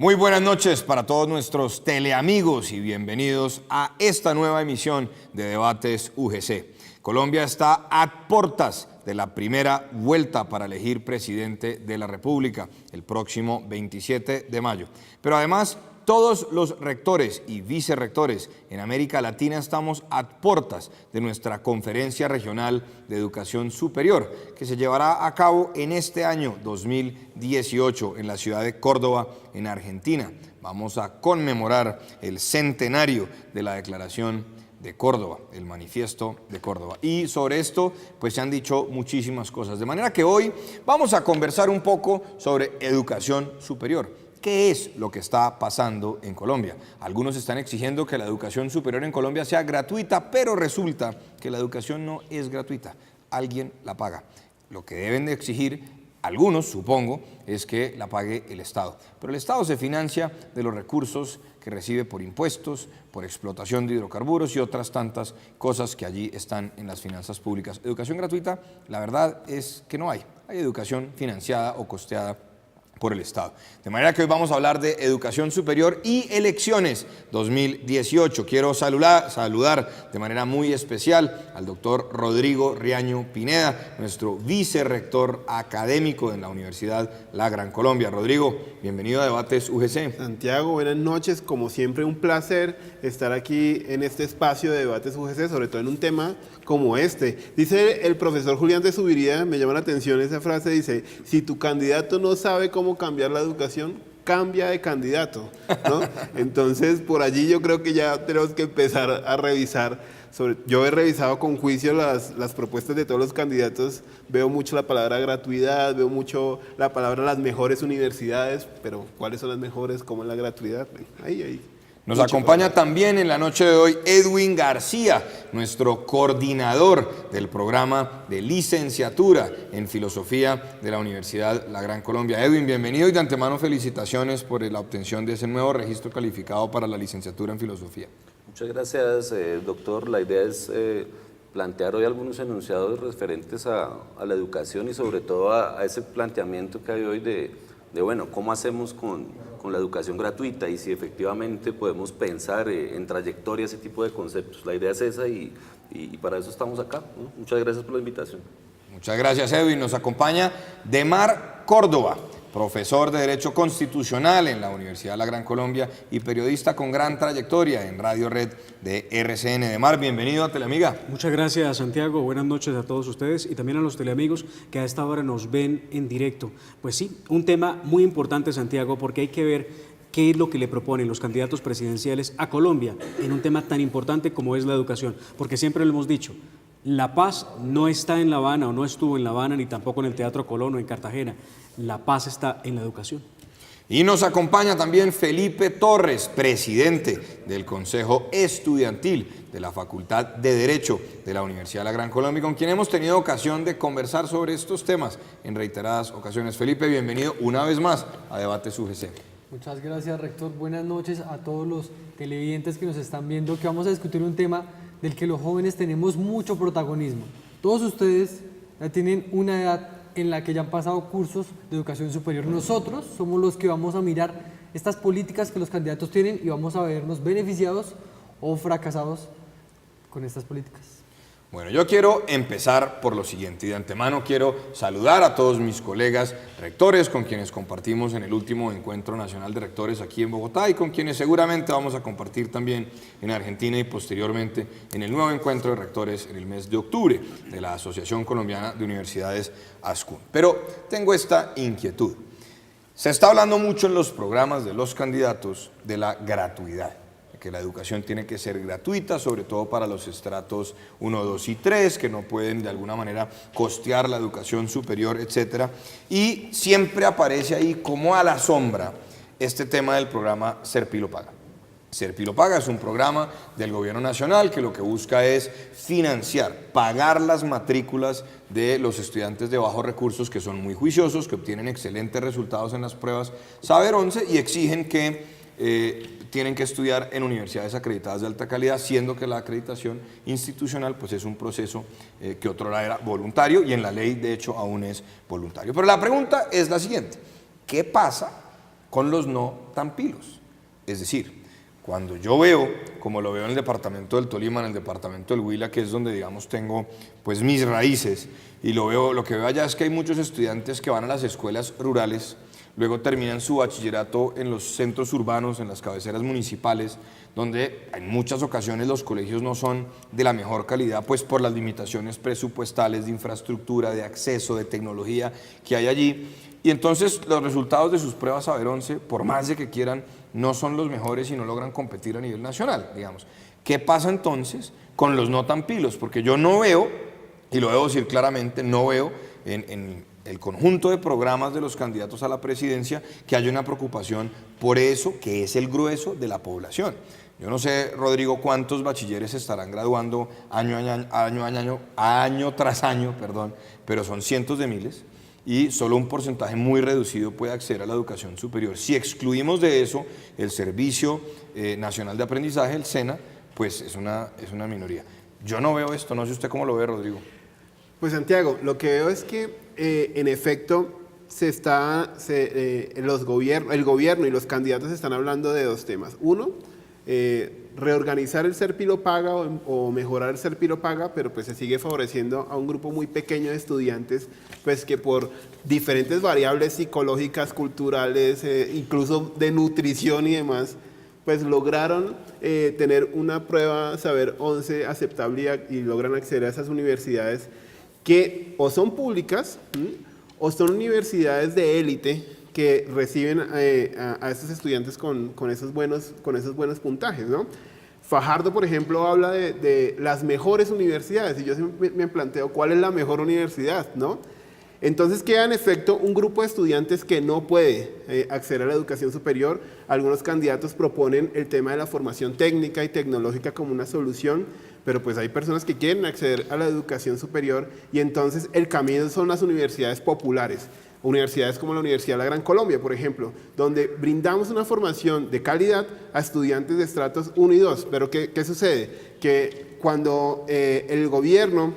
Muy buenas noches para todos nuestros teleamigos y bienvenidos a esta nueva emisión de Debates UGC. Colombia está a puertas de la primera vuelta para elegir presidente de la República el próximo 27 de mayo. Pero además, todos los rectores y vicerrectores en América Latina estamos a puertas de nuestra Conferencia Regional de Educación Superior, que se llevará a cabo en este año 2018 en la ciudad de Córdoba, en Argentina. Vamos a conmemorar el centenario de la Declaración de Córdoba, el Manifiesto de Córdoba. Y sobre esto, pues se han dicho muchísimas cosas. De manera que hoy vamos a conversar un poco sobre educación superior. ¿Qué es lo que está pasando en Colombia? Algunos están exigiendo que la educación superior en Colombia sea gratuita, pero resulta que la educación no es gratuita. Alguien la paga. Lo que deben de exigir algunos, supongo, es que la pague el Estado. Pero el Estado se financia de los recursos que recibe por impuestos, por explotación de hidrocarburos y otras tantas cosas que allí están en las finanzas públicas. Educación gratuita, la verdad es que no hay. Hay educación financiada o costeada por el Estado. De manera que hoy vamos a hablar de educación superior y elecciones 2018. Quiero saludar de manera muy especial al doctor Rodrigo Riaño Pineda, nuestro vicerrector académico en la Universidad La Gran Colombia. Rodrigo, bienvenido a Debates UGC. Santiago, buenas noches. Como siempre, un placer estar aquí en este espacio de Debates UGC, sobre todo en un tema como este. Dice el profesor Julián de Subiría, me llama la atención esa frase, dice, si tu candidato no sabe cómo cambiar la educación, cambia de candidato, ¿no? Entonces, por allí yo creo que ya tenemos que empezar a revisar. Yo he revisado con juicio las propuestas de todos los candidatos, veo mucho la palabra gratuidad, veo mucho la palabra las mejores universidades, pero ¿cuáles son las mejores? ¿Cómo es la gratuidad? Ahí. Nos acompaña también en la noche de hoy Edwin García, nuestro coordinador del programa de licenciatura en filosofía de la Universidad La Gran Colombia. Edwin, bienvenido y de antemano felicitaciones por la obtención de ese nuevo registro calificado para la licenciatura en filosofía. Muchas gracias, doctor. La idea es plantear hoy algunos enunciados referentes a la educación y sobre todo a ese planteamiento que hay hoy de bueno, ¿cómo hacemos con la educación gratuita? Y si efectivamente podemos pensar en trayectoria, ese tipo de conceptos. La idea es esa y para eso estamos acá, ¿no? Muchas gracias por la invitación. Muchas gracias, Edwin. Nos acompaña Demar Córdoba, profesor de Derecho Constitucional en la Universidad La Gran Colombia y periodista con gran trayectoria en Radio Red de RCN. Demar, bienvenido a Teleamiga. Muchas gracias, Santiago. Buenas noches a todos ustedes y también a los teleamigos que a esta hora nos ven en directo. Pues sí, un tema muy importante, Santiago, porque hay que ver qué es lo que le proponen los candidatos presidenciales a Colombia en un tema tan importante como es la educación, porque siempre lo hemos dicho, la paz no está en La Habana o no estuvo en La Habana ni tampoco en el Teatro Colón o en Cartagena. La paz está en la educación. Y nos acompaña también Felipe Torres, presidente del Consejo Estudiantil de la Facultad de Derecho de la Universidad La Gran Colombia, con quien hemos tenido ocasión de conversar sobre estos temas en reiteradas ocasiones. Felipe, bienvenido una vez más a Debates UGC. Muchas gracias, rector. Buenas noches a todos los televidentes que nos están viendo, que vamos a discutir un tema del que los jóvenes tenemos mucho protagonismo. Todos ustedes ya tienen una edad en la que ya han pasado cursos de educación superior. Nosotros somos los que vamos a mirar estas políticas que los candidatos tienen y vamos a vernos beneficiados o fracasados con estas políticas. Bueno, yo quiero empezar por lo siguiente y de antemano quiero saludar a todos mis colegas rectores con quienes compartimos en el último Encuentro Nacional de Rectores aquí en Bogotá y con quienes seguramente vamos a compartir también en Argentina y posteriormente en el nuevo Encuentro de Rectores en el mes de octubre de la Asociación Colombiana de Universidades ASCUN. Pero tengo esta inquietud. Se está hablando mucho en los programas de los candidatos de la gratuidad, que la educación tiene que ser gratuita, sobre todo para los estratos 1, 2 y 3, que no pueden de alguna manera costear la educación superior, etc. Y siempre aparece ahí como a la sombra este tema del programa Serpilo Paga. Serpilo Paga es un programa del gobierno nacional que lo que busca es financiar, pagar las matrículas de los estudiantes de bajos recursos que son muy juiciosos, que obtienen excelentes resultados en las pruebas Saber 11 y exigen que tienen que estudiar en universidades acreditadas de alta calidad, siendo que la acreditación institucional pues es un proceso que otrora era voluntario y en la ley de hecho aún es voluntario. Pero la pregunta es la siguiente: ¿qué pasa con los no tan pilos. Es decir, cuando yo veo, como lo veo en el departamento del Tolima, en el departamento del Huila, que es donde, digamos, tengo pues mis raíces, y lo que veo allá es que hay muchos estudiantes que van a las escuelas rurales, luego terminan su bachillerato en los centros urbanos, en las cabeceras municipales, donde en muchas ocasiones los colegios no son de la mejor calidad, pues por las limitaciones presupuestales, de infraestructura, de acceso, de tecnología que hay allí. Y entonces los resultados de sus pruebas Saber 11, por más de que quieran, no son los mejores y no logran competir a nivel nacional, digamos. ¿Qué pasa entonces con los no tan pilos? Porque yo no veo, y lo debo decir claramente, no veo en el conjunto de programas de los candidatos a la presidencia que haya una preocupación por eso, que es el grueso de la población. Yo no sé, Rodrigo, cuántos bachilleres estarán graduando año tras año, pero son cientos de miles, y solo un porcentaje muy reducido puede acceder a la educación superior. Si excluimos de eso el Servicio Nacional de Aprendizaje, el SENA, pues es una minoría. Yo no veo esto, no sé usted cómo lo ve, Rodrigo. Pues Santiago, lo que veo es que en efecto el gobierno y los candidatos están hablando de dos temas. Uno, reorganizar el Ser Pilo Paga o mejorar el Ser Pilo Paga, pero pues se sigue favoreciendo a un grupo muy pequeño de estudiantes, pues que por diferentes variables psicológicas, culturales, incluso de nutrición y demás, pues lograron tener una prueba Saber 11 aceptable y logran acceder a esas universidades que o son públicas o son universidades de élite que reciben a estos estudiantes con esos buenos puntajes, ¿no? Fajardo, por ejemplo, habla de las mejores universidades y yo siempre me planteo cuál es la mejor universidad, ¿no? Entonces queda en efecto un grupo de estudiantes que no puede acceder a la educación superior. Algunos candidatos proponen el tema de la formación técnica y tecnológica como una solución, pero pues hay personas que quieren acceder a la educación superior y entonces el camino son las universidades populares. Universidades como la Universidad de la Gran Colombia, por ejemplo, donde brindamos una formación de calidad a estudiantes de estratos 1 y 2. Pero ¿qué sucede? Que cuando el gobierno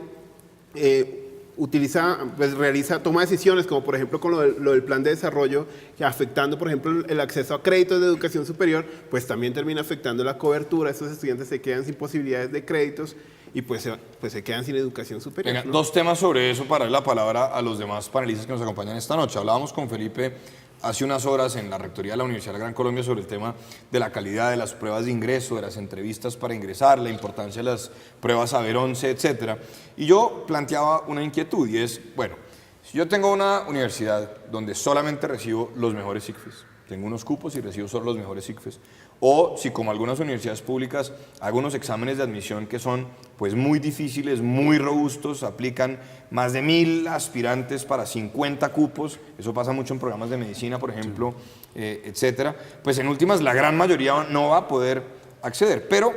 toma decisiones, como por ejemplo con lo del plan de desarrollo, que afectando por ejemplo el acceso a créditos de educación superior, pues también termina afectando la cobertura. Estos estudiantes se quedan sin posibilidades de créditos y pues se quedan sin educación superior. Venga, ¿no? Dos temas sobre eso para darle la palabra a los demás panelistas que nos acompañan esta noche. Hablábamos con Felipe hace unas horas en la Rectoría de la Universidad de la Gran Colombia sobre el tema de la calidad de las pruebas de ingreso, de las entrevistas para ingresar, la importancia de las pruebas Saber 11, etcétera. Y yo planteaba una inquietud y es, bueno, si yo tengo una universidad donde solamente recibo los mejores ICFES, tengo unos cupos y recibo solo los mejores ICFES, o si como algunas universidades públicas hago unos exámenes de admisión que son pues muy difíciles, muy robustos, aplican más de 1000 aspirantes para 50 cupos, eso pasa mucho en programas de medicina, por ejemplo, etcétera, pues en últimas la gran mayoría no va a poder acceder, pero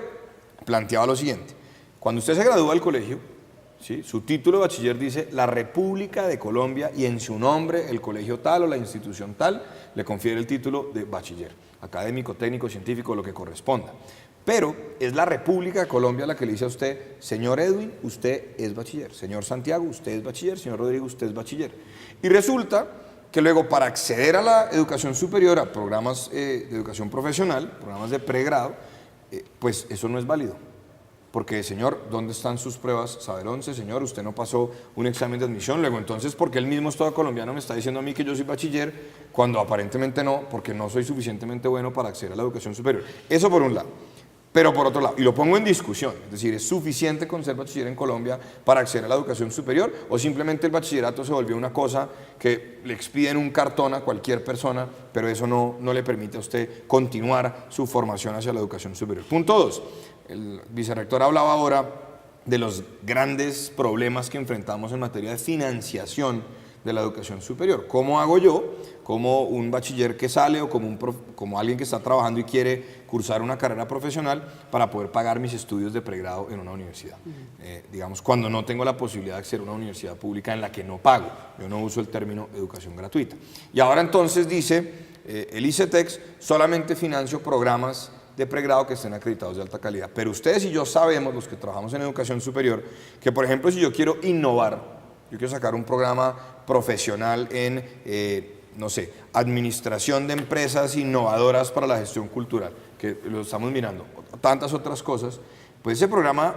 planteaba lo siguiente: cuando usted se gradúa del colegio, ¿sí?, su título de bachiller dice la República de Colombia y en su nombre el colegio tal o la institución tal le confiere el título de bachiller, académico, técnico, científico, lo que corresponda. Pero es la República de Colombia la que le dice a usted, señor Edwin, usted es bachiller, señor Santiago, usted es bachiller, señor Rodrigo, usted es bachiller. Y resulta que luego para acceder a la educación superior, a programas de educación profesional, programas de pregrado, pues eso no es válido. Porque, señor, ¿dónde están sus pruebas Saber 11? Señor, usted no pasó un examen de admisión. Luego, entonces, ¿por qué el mismo Estado colombiano me está diciendo a mí que yo soy bachiller cuando aparentemente no, porque no soy suficientemente bueno para acceder a la educación superior? Eso por un lado. Pero por otro lado, y lo pongo en discusión, es decir, ¿es suficiente con ser bachiller en Colombia para acceder a la educación superior? ¿O simplemente el bachillerato se volvió una cosa que le expiden un cartón a cualquier persona, pero eso no le permite a usted continuar su formación hacia la educación superior? Punto 2. El vicerrector hablaba ahora de los grandes problemas que enfrentamos en materia de financiación de la educación superior. ¿Cómo hago yo, como un bachiller que sale o como alguien que está trabajando y quiere cursar una carrera profesional para poder pagar mis estudios de pregrado en una universidad? Digamos, cuando no tengo la posibilidad de acceder a una universidad pública en la que no pago. Yo no uso el término educación gratuita. Y ahora entonces dice el ICETEX, solamente financio programas de pregrado que estén acreditados de alta calidad. Pero ustedes y yo sabemos, los que trabajamos en educación superior, que por ejemplo si yo quiero innovar, yo quiero sacar un programa profesional en no sé, administración de empresas innovadoras para la gestión cultural, que lo estamos mirando, tantas otras cosas, pues ese programa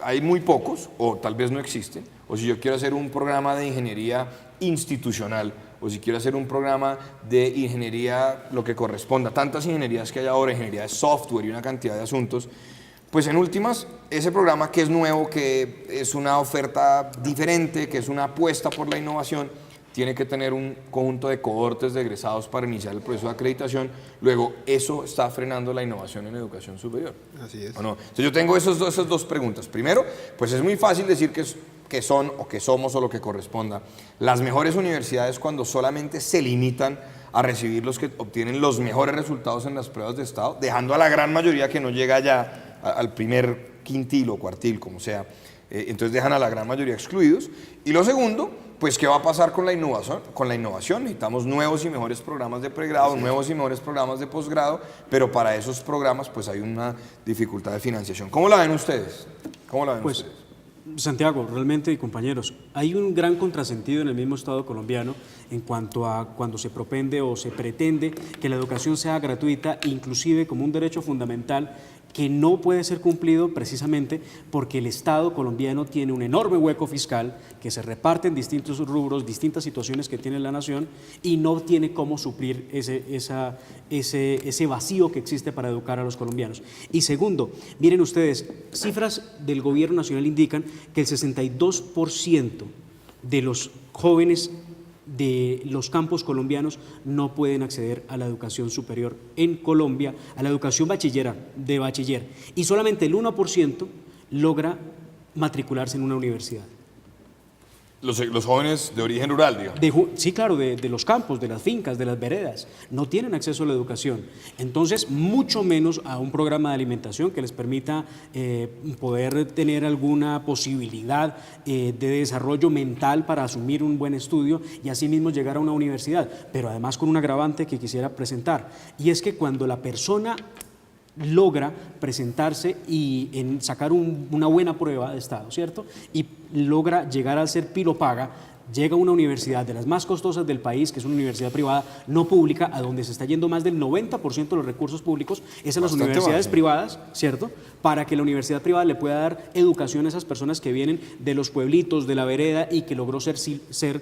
hay muy pocos, o tal vez no existen, o si yo quiero hacer un programa de ingeniería institucional, o si quiero hacer un programa de ingeniería, lo que corresponda, tantas ingenierías que hay ahora, ingeniería de software y una cantidad de asuntos, pues en últimas, ese programa que es nuevo, que es una oferta diferente, que es una apuesta por la innovación, tiene que tener un conjunto de cohortes de egresados para iniciar el proceso de acreditación. Luego, eso está frenando la innovación en educación superior. Así es. ¿O no? Entonces, yo tengo esas dos preguntas. Primero, pues es muy fácil decir que son o que somos o lo que corresponda las mejores universidades cuando solamente se limitan a recibir los que obtienen los mejores resultados en las pruebas de estado, dejando a la gran mayoría que no llega ya al primer quintil o cuartil, como sea. Entonces dejan a la gran mayoría excluidos. Y lo segundo, pues ¿qué va a pasar con la innovación? Con la innovación necesitamos nuevos y mejores programas de pregrado, nuevos y mejores programas de posgrado, pero para esos programas pues hay una dificultad de financiación. ¿Cómo la ven ustedes? ¿Cómo la ven Pues, ustedes? Santiago, realmente, y compañeros, hay un gran contrasentido en el mismo Estado colombiano en cuanto a cuando se propende o se pretende que la educación sea gratuita, inclusive como un derecho fundamental que no puede ser cumplido precisamente porque el Estado colombiano tiene un enorme hueco fiscal que se reparte en distintos rubros, distintas situaciones que tiene la nación y no tiene cómo suplir ese vacío que existe para educar a los colombianos. Y segundo, miren ustedes, cifras del gobierno nacional indican que el 62% de los jóvenes de los campos colombianos no pueden acceder a la educación superior en Colombia, a la educación de bachiller, y solamente el 1% logra matricularse en una universidad. Los jóvenes de origen rural, digamos. Sí, claro, de los campos, de las fincas, de las veredas, no tienen acceso a la educación. Entonces, mucho menos a un programa de alimentación que les permita poder tener alguna posibilidad de desarrollo mental para asumir un buen estudio y asimismo llegar a una universidad. Pero además con un agravante que quisiera presentar, y es que cuando la persona logra presentarse y sacar una buena prueba de estado, ¿cierto? Y logra llegar a ser pilopaga, llega a una universidad de las más costosas del país, que es una universidad privada, no pública, a donde se está yendo más del 90% de los recursos públicos, es a las universidades privadas, ¿cierto? Para que la universidad privada le pueda dar educación a esas personas que vienen de los pueblitos, de la vereda y que logró ser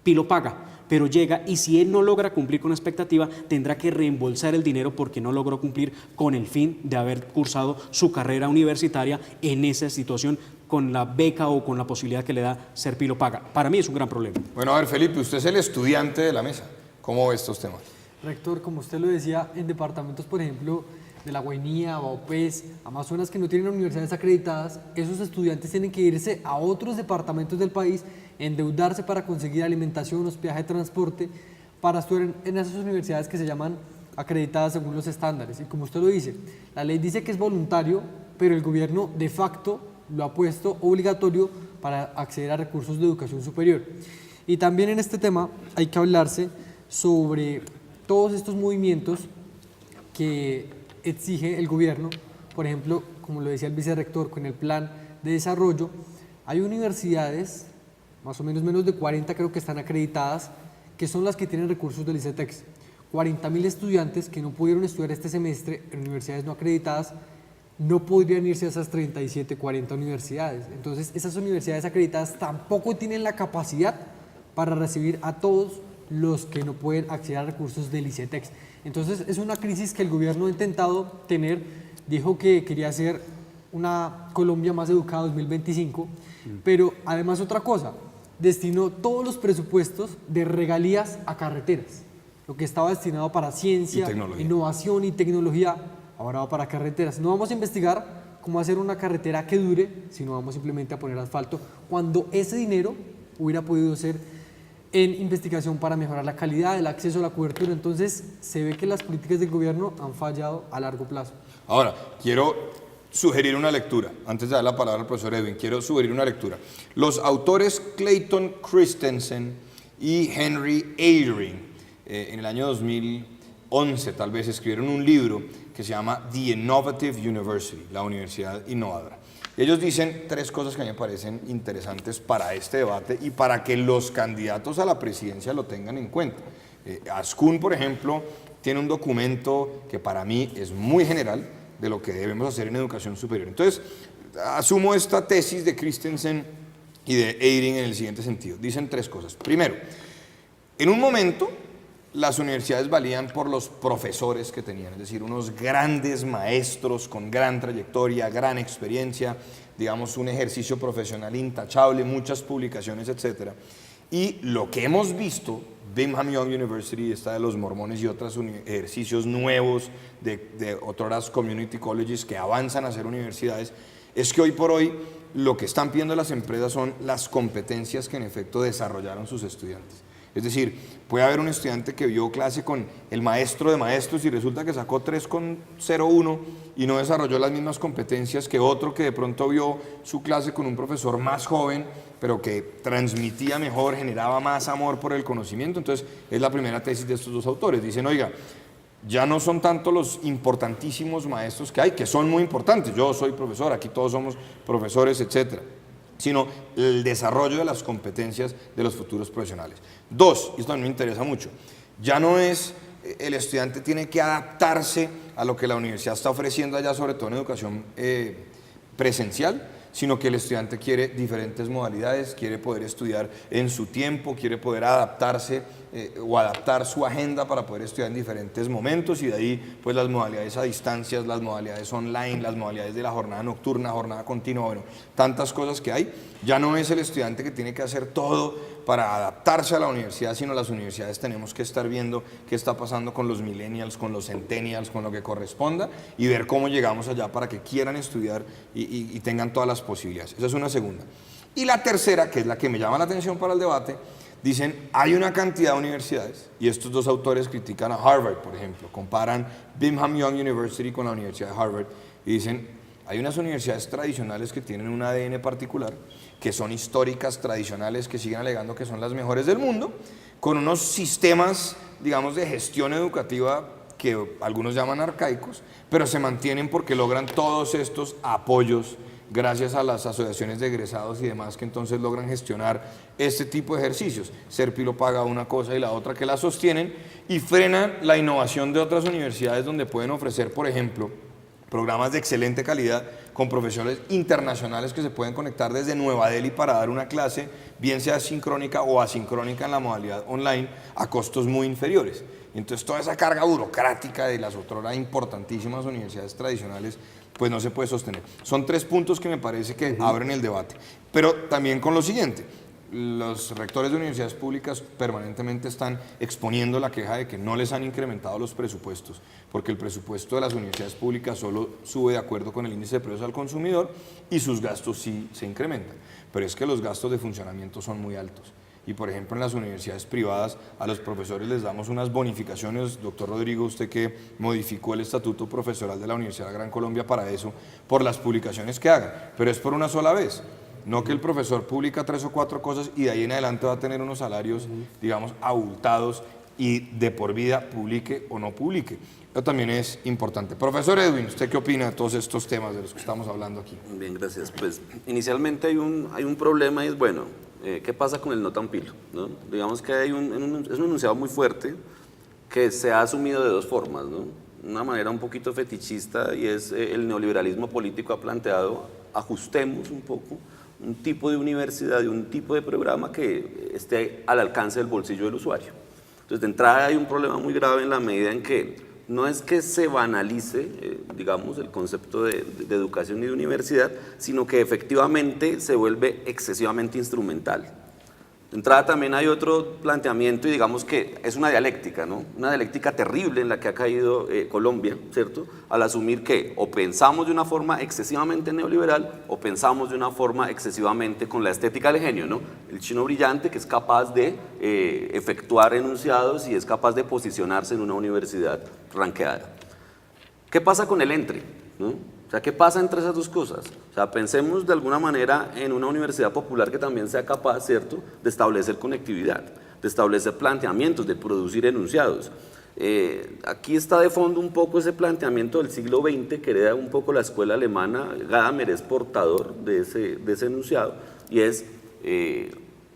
pilopaga. Pero llega y si él no logra cumplir con la expectativa, tendrá que reembolsar el dinero porque no logró cumplir con el fin de haber cursado su carrera universitaria en esa situación con la beca o con la posibilidad que le da ser pilopaga. Para mí es un gran problema. Bueno, a ver, Felipe, usted es el estudiante de la mesa. ¿Cómo ve estos temas? Rector, como usted lo decía, en departamentos, por ejemplo, de La Guainía, Baupés, Amazonas, que no tienen universidades acreditadas, esos estudiantes tienen que irse a otros departamentos del país, endeudarse para conseguir alimentación, hospedaje, transporte, para estudiar en esas universidades que se llaman acreditadas según los estándares. Y como usted lo dice, la ley dice que es voluntario, pero el gobierno de facto lo ha puesto obligatorio para acceder a recursos de educación superior. Y también en este tema hay que hablarse sobre todos estos movimientos que exige el gobierno. Por ejemplo, como lo decía el vicerrector, con el plan de desarrollo, hay universidades, más o menos de 40 creo que están acreditadas, que son las que tienen recursos del ICETEX. 40.000 estudiantes que no pudieron estudiar este semestre en universidades no acreditadas no podrían irse a esas 37, 40 universidades. Entonces, esas universidades acreditadas tampoco tienen la capacidad para recibir a todos los que no pueden acceder a recursos del ICETEX. Entonces, es una crisis que el gobierno ha intentado tener. Dijo que quería hacer una Colombia más educada 2025, pero además otra cosa, destinó todos los presupuestos de regalías a carreteras. Lo que estaba destinado para ciencia, innovación y tecnología, ahora va para carreteras. No vamos a investigar cómo hacer una carretera que dure, sino vamos simplemente a poner asfalto, cuando ese dinero hubiera podido ser en investigación para mejorar la calidad, el acceso a la cobertura. Entonces, se ve que las políticas del gobierno han fallado a largo plazo. Ahora, quiero sugerir una lectura. Antes de dar la palabra al profesor Edwin, quiero sugerir una lectura. Los autores Clayton Christensen y Henry Eyring, en el año 2011 tal vez, escribieron un libro que se llama The Innovative University, la universidad innovadora. Ellos dicen tres cosas que a mí me parecen interesantes para este debate y para que los candidatos a la presidencia lo tengan en cuenta. Ascun, por ejemplo, tiene un documento que para mí es muy general de lo que debemos hacer en educación superior. Entonces, asumo esta tesis de Christensen y de Eyring en el siguiente sentido. Dicen tres cosas. Primero, en un momento las universidades valían por los profesores que tenían, es decir, unos grandes maestros con gran trayectoria, gran experiencia, digamos un ejercicio profesional intachable, muchas publicaciones, etc. Y lo que hemos visto, Brigham Young University, esta de los mormones y otros ejercicios nuevos de otras community colleges que avanzan a ser universidades, es que hoy por hoy lo que están pidiendo las empresas son las competencias que en efecto desarrollaron sus estudiantes. Es decir, puede haber un estudiante que vio clase con el maestro de maestros y resulta que sacó 3,01 y no desarrolló las mismas competencias que otro que de pronto vio su clase con un profesor más joven, pero que transmitía mejor, generaba más amor por el conocimiento. Entonces, es la primera tesis de estos dos autores. Dicen, oiga, ya no son tanto los importantísimos maestros que hay, que son muy importantes. Yo soy profesor, aquí todos somos profesores, etcétera, sino el desarrollo de las competencias de los futuros profesionales. Dos, y esto también me interesa mucho, ya no es el estudiante tiene que adaptarse a lo que la universidad está ofreciendo allá, sobre todo en educación presencial, sino que el estudiante quiere diferentes modalidades, quiere poder estudiar en su tiempo, quiere poder adaptarse o adaptar su agenda para poder estudiar en diferentes momentos, y de ahí pues las modalidades a distancias, las modalidades online, las modalidades de la jornada nocturna, jornada continua, bueno, tantas cosas que hay. Ya no es el estudiante que tiene que hacer todo para adaptarse a la universidad, sino las universidades tenemos que estar viendo qué está pasando con los millennials, con los centennials, con lo que corresponda, y ver cómo llegamos allá para que quieran estudiar y tengan todas las posibilidades. Esa es una segunda. Y la tercera, que es la que me llama la atención para el debate, dicen, hay una cantidad de universidades, y estos dos autores critican a Harvard, por ejemplo, comparan Brigham Young University con la Universidad de Harvard, y dicen, hay unas universidades tradicionales que tienen un ADN particular, que son históricas, tradicionales, que siguen alegando que son las mejores del mundo, con unos sistemas, digamos, de gestión educativa que algunos llaman arcaicos, pero se mantienen porque logran todos estos apoyos gracias a las asociaciones de egresados y demás, que entonces logran gestionar este tipo de ejercicios. Serpilo paga una cosa y la otra que la sostienen, y frenan la innovación de otras universidades donde pueden ofrecer, por ejemplo, programas de excelente calidad con profesores internacionales que se pueden conectar desde Nueva Delhi para dar una clase, bien sea sincrónica o asincrónica en la modalidad online, a costos muy inferiores. Y entonces toda esa carga burocrática de las otras importantísimas universidades tradicionales pues no se puede sostener. Son tres puntos que me parece que abren el debate, pero también con lo siguiente. Los rectores de universidades públicas permanentemente están exponiendo la queja de que no les han incrementado los presupuestos, porque el presupuesto de las universidades públicas solo sube de acuerdo con el índice de precios al consumidor y sus gastos sí se incrementan, pero es que los gastos de funcionamiento son muy altos. Y por ejemplo en las universidades privadas a los profesores les damos unas bonificaciones, doctor Rodrigo, usted que modificó el estatuto profesoral de la Universidad de la Gran Colombia para eso, por las publicaciones que hagan, pero es por una sola vez. No que el profesor publica 3 o 4 cosas y de ahí en adelante va a tener unos salarios, digamos, abultados y de por vida, publique o no publique. Eso también es importante. Profesor Edwin, ¿usted qué opina de todos estos temas de los que estamos hablando aquí? Bien, gracias. Pues inicialmente hay un problema y es, bueno, ¿qué pasa con el no tan pilo? ¿No? Digamos que es un enunciado muy fuerte que se ha asumido de dos formas, ¿no? Una manera un poquito fetichista, y es el neoliberalismo político ha planteado, ajustemos un poco un tipo de universidad y un tipo de programa que esté al alcance del bolsillo del usuario. Entonces, de entrada hay un problema muy grave en la medida en que no es que se banalice, digamos, el concepto de educación y de universidad, sino que efectivamente se vuelve excesivamente instrumental. De entrada también hay otro planteamiento, y digamos que es una dialéctica, ¿no? Una dialéctica terrible en la que ha caído Colombia, ¿cierto? Al asumir que o pensamos de una forma excesivamente neoliberal o pensamos de una forma excesivamente con la estética del genio, ¿no? El chino brillante que es capaz de efectuar enunciados y es capaz de posicionarse en una universidad ranqueada. ¿Qué pasa con el entre? ¿No? O sea, ¿qué pasa entre esas dos cosas? O sea, pensemos de alguna manera en una universidad popular que también sea capaz, ¿cierto?, de establecer conectividad, de establecer planteamientos, de producir enunciados. Aquí está de fondo un poco ese planteamiento del siglo XX que hereda un poco la escuela alemana. Gadamer es portador de ese enunciado, y es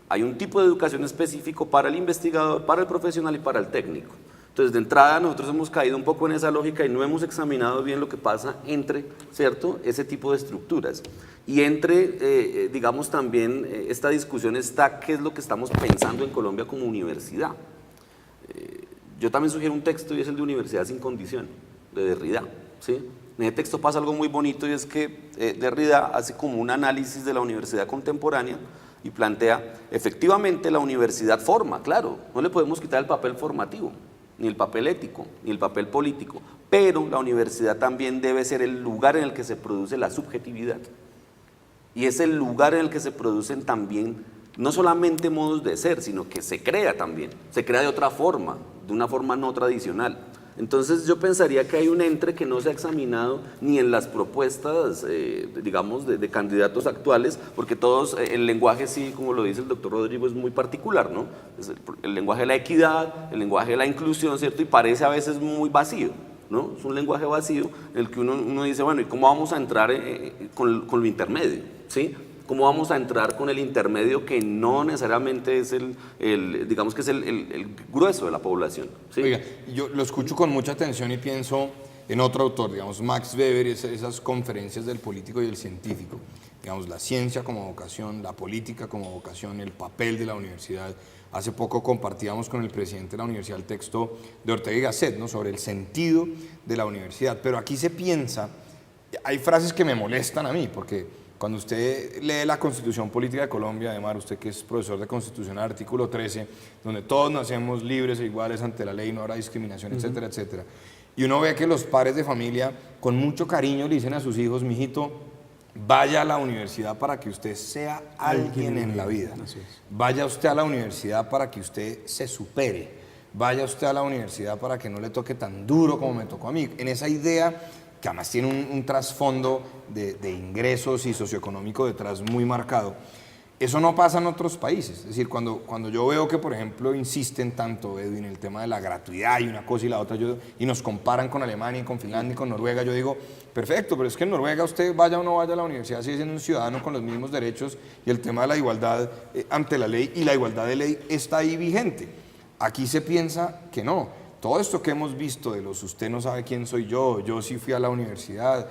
Hay un tipo de educación específico para el investigador, para el profesional y para el técnico. Entonces, de entrada, nosotros hemos caído un poco en esa lógica y no hemos examinado bien lo que pasa entre, ¿cierto?, ese tipo de estructuras. Y entre, digamos, también esta discusión está qué es lo que estamos pensando en Colombia como universidad. Yo también sugiero un texto y es el de Universidad sin condición, de Derrida, ¿sí? En ese texto pasa algo muy bonito y es que Derrida hace como un análisis de la universidad contemporánea y plantea, efectivamente la universidad forma, claro, no le podemos quitar el papel formativo, ni el papel ético, ni el papel político, pero la universidad también debe ser el lugar en el que se produce la subjetividad. Y es el lugar en el que se producen también, no solamente modos de ser, sino que se crea también, se crea de otra forma, de una forma no tradicional. Entonces yo pensaría que hay un entre que no se ha examinado ni en las propuestas, digamos, de candidatos actuales, porque todos, el lenguaje sí, como lo dice el doctor Rodrigo, es muy particular, ¿no? Es el lenguaje de la equidad, el lenguaje de la inclusión, ¿cierto? Y parece a veces muy vacío, ¿no? Es un lenguaje vacío en el que uno dice, bueno, ¿y cómo vamos a entrar con lo intermedio? ¿Sí? ¿Cómo vamos a entrar con el intermedio que no necesariamente es digamos que es el grueso de la población? ¿Sí? Oiga, yo lo escucho con mucha atención y pienso en otro autor, digamos, Max Weber, y esas conferencias del político y el científico, digamos, la ciencia como vocación, la política como vocación, el papel de la universidad. Hace poco compartíamos con el presidente de la universidad el texto de Ortega y Gasset, ¿no?, sobre el sentido de la universidad, pero aquí se piensa, hay frases que me molestan a mí, porque cuando usted lee la Constitución Política de Colombia, además usted que es profesor de Constitución, artículo 13, donde todos nacemos libres e iguales ante la ley, no habrá discriminación, etcétera, etcétera. Y uno ve que los padres de familia con mucho cariño le dicen a sus hijos, mijito, vaya a la universidad para que usted sea alguien en la vida. Vaya usted a la universidad para que usted se supere. Vaya usted a la universidad para que no le toque tan duro como me tocó a mí. En esa idea que además tiene un trasfondo de ingresos y socioeconómico detrás muy marcado. Eso no pasa en otros países. Es decir, cuando yo veo que, por ejemplo, insisten tanto, Edwin, en el tema de la gratuidad y una cosa y la otra, y nos comparan con Alemania, y con Finlandia y con Noruega, yo digo, perfecto, pero es que en Noruega usted vaya o no vaya a la universidad, sigue siendo un ciudadano con los mismos derechos y el tema de la igualdad ante la ley y la igualdad de ley está ahí vigente. Aquí se piensa que no. Todo esto que hemos visto de los usted no sabe quién soy yo sí fui a la universidad,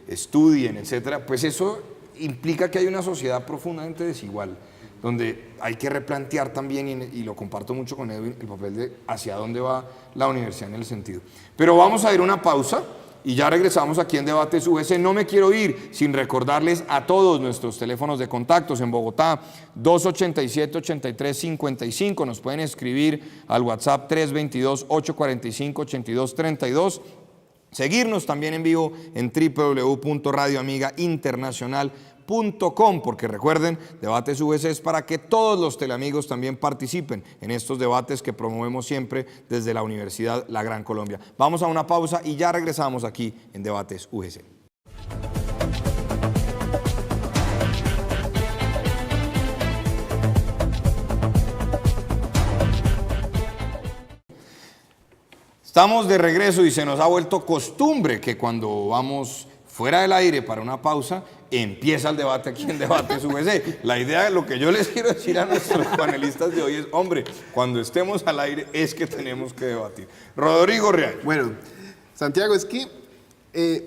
estudien, etcétera, pues eso implica que hay una sociedad profundamente desigual, donde hay que replantear también, y lo comparto mucho con Edwin, el papel de hacia dónde va la universidad en el sentido. Pero vamos a ir a una pausa y ya regresamos aquí en Debates UGC. No me quiero ir sin recordarles a todos nuestros teléfonos de contactos en Bogotá, 287-8355, nos pueden escribir al WhatsApp 322-845-8232, seguirnos también en vivo en www.radioamigainternacional.com, porque recuerden, Debates UGC es para que todos los teleamigos también participen en estos debates que promovemos siempre desde la Universidad La Gran Colombia. Vamos a una pausa y ya regresamos aquí en Debates UGC. Estamos de regreso y se nos ha vuelto costumbre que cuando vamos fuera del aire para una pausa, empieza el debate aquí en Debates UGC. La idea, lo que yo les quiero decir a nuestros panelistas de hoy es, hombre, cuando estemos al aire es que tenemos que debatir. Rodrigo Real. Bueno, Santiago, es que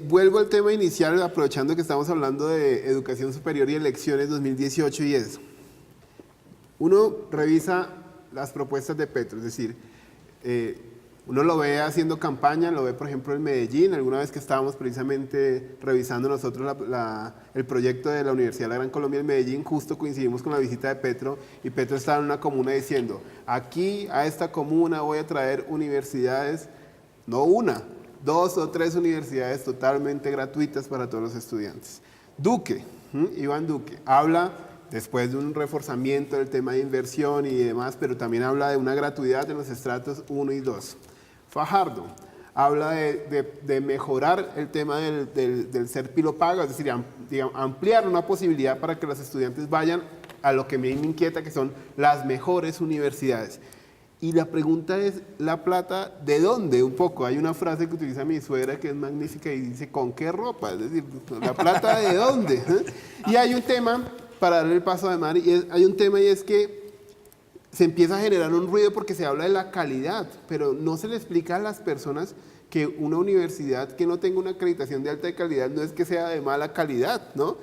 vuelvo al tema inicial, aprovechando que estamos hablando de educación superior y elecciones 2018, y es, uno revisa las propuestas de Petro, es decir, uno lo ve haciendo campaña, lo ve por ejemplo en Medellín, alguna vez que estábamos precisamente revisando nosotros el proyecto de la Universidad de la Gran Colombia en Medellín, justo coincidimos con la visita de Petro, y Petro estaba en una comuna diciendo, aquí a esta comuna voy a traer universidades, no una, 2 o 3 universidades totalmente gratuitas para todos los estudiantes. Duque, Iván Duque, habla después de un reforzamiento del tema de inversión y demás, pero también habla de una gratuidad en los estratos 1 y 2. Fajardo habla de mejorar el tema del ser pilopago, es decir, ampliar una posibilidad para que los estudiantes vayan a lo que me inquieta, que son las mejores universidades. Y la pregunta es, ¿la plata de dónde? Un poco, hay una frase que utiliza mi suegra que es magnífica y dice, ¿con qué ropa? Es decir, ¿la plata de dónde? Y hay un tema para darle el paso a Mar, hay un tema y es que se empieza a generar un ruido porque se habla de la calidad, pero no se le explica a las personas que una universidad que no tenga una acreditación de alta calidad no es que sea de mala calidad, ¿no?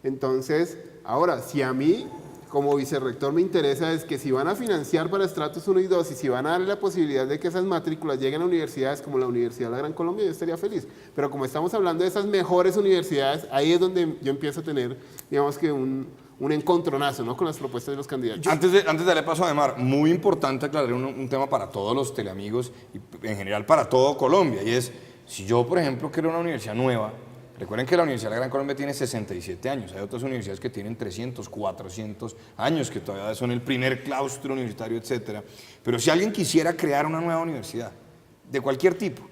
Entonces, ahora, si a mí, como vicerrector, me interesa es que si van a financiar para estratos 1 y 2 y si van a darle la posibilidad de que esas matrículas lleguen a universidades como la Universidad de la Gran Colombia, yo estaría feliz. Pero como estamos hablando de esas mejores universidades, ahí es donde yo empiezo a tener, digamos que un encontronazo, ¿no?, con las propuestas de los candidatos. Antes de darle paso a Mar, muy importante aclarar un tema para todos los teleamigos y en general para todo Colombia, y es, si yo, por ejemplo, quiero una universidad nueva, recuerden que la Universidad de la Gran Colombia tiene 67 años, hay otras universidades que tienen 300, 400 años, que todavía son el primer claustro universitario, etcétera. Pero si alguien quisiera crear una nueva universidad, de cualquier tipo,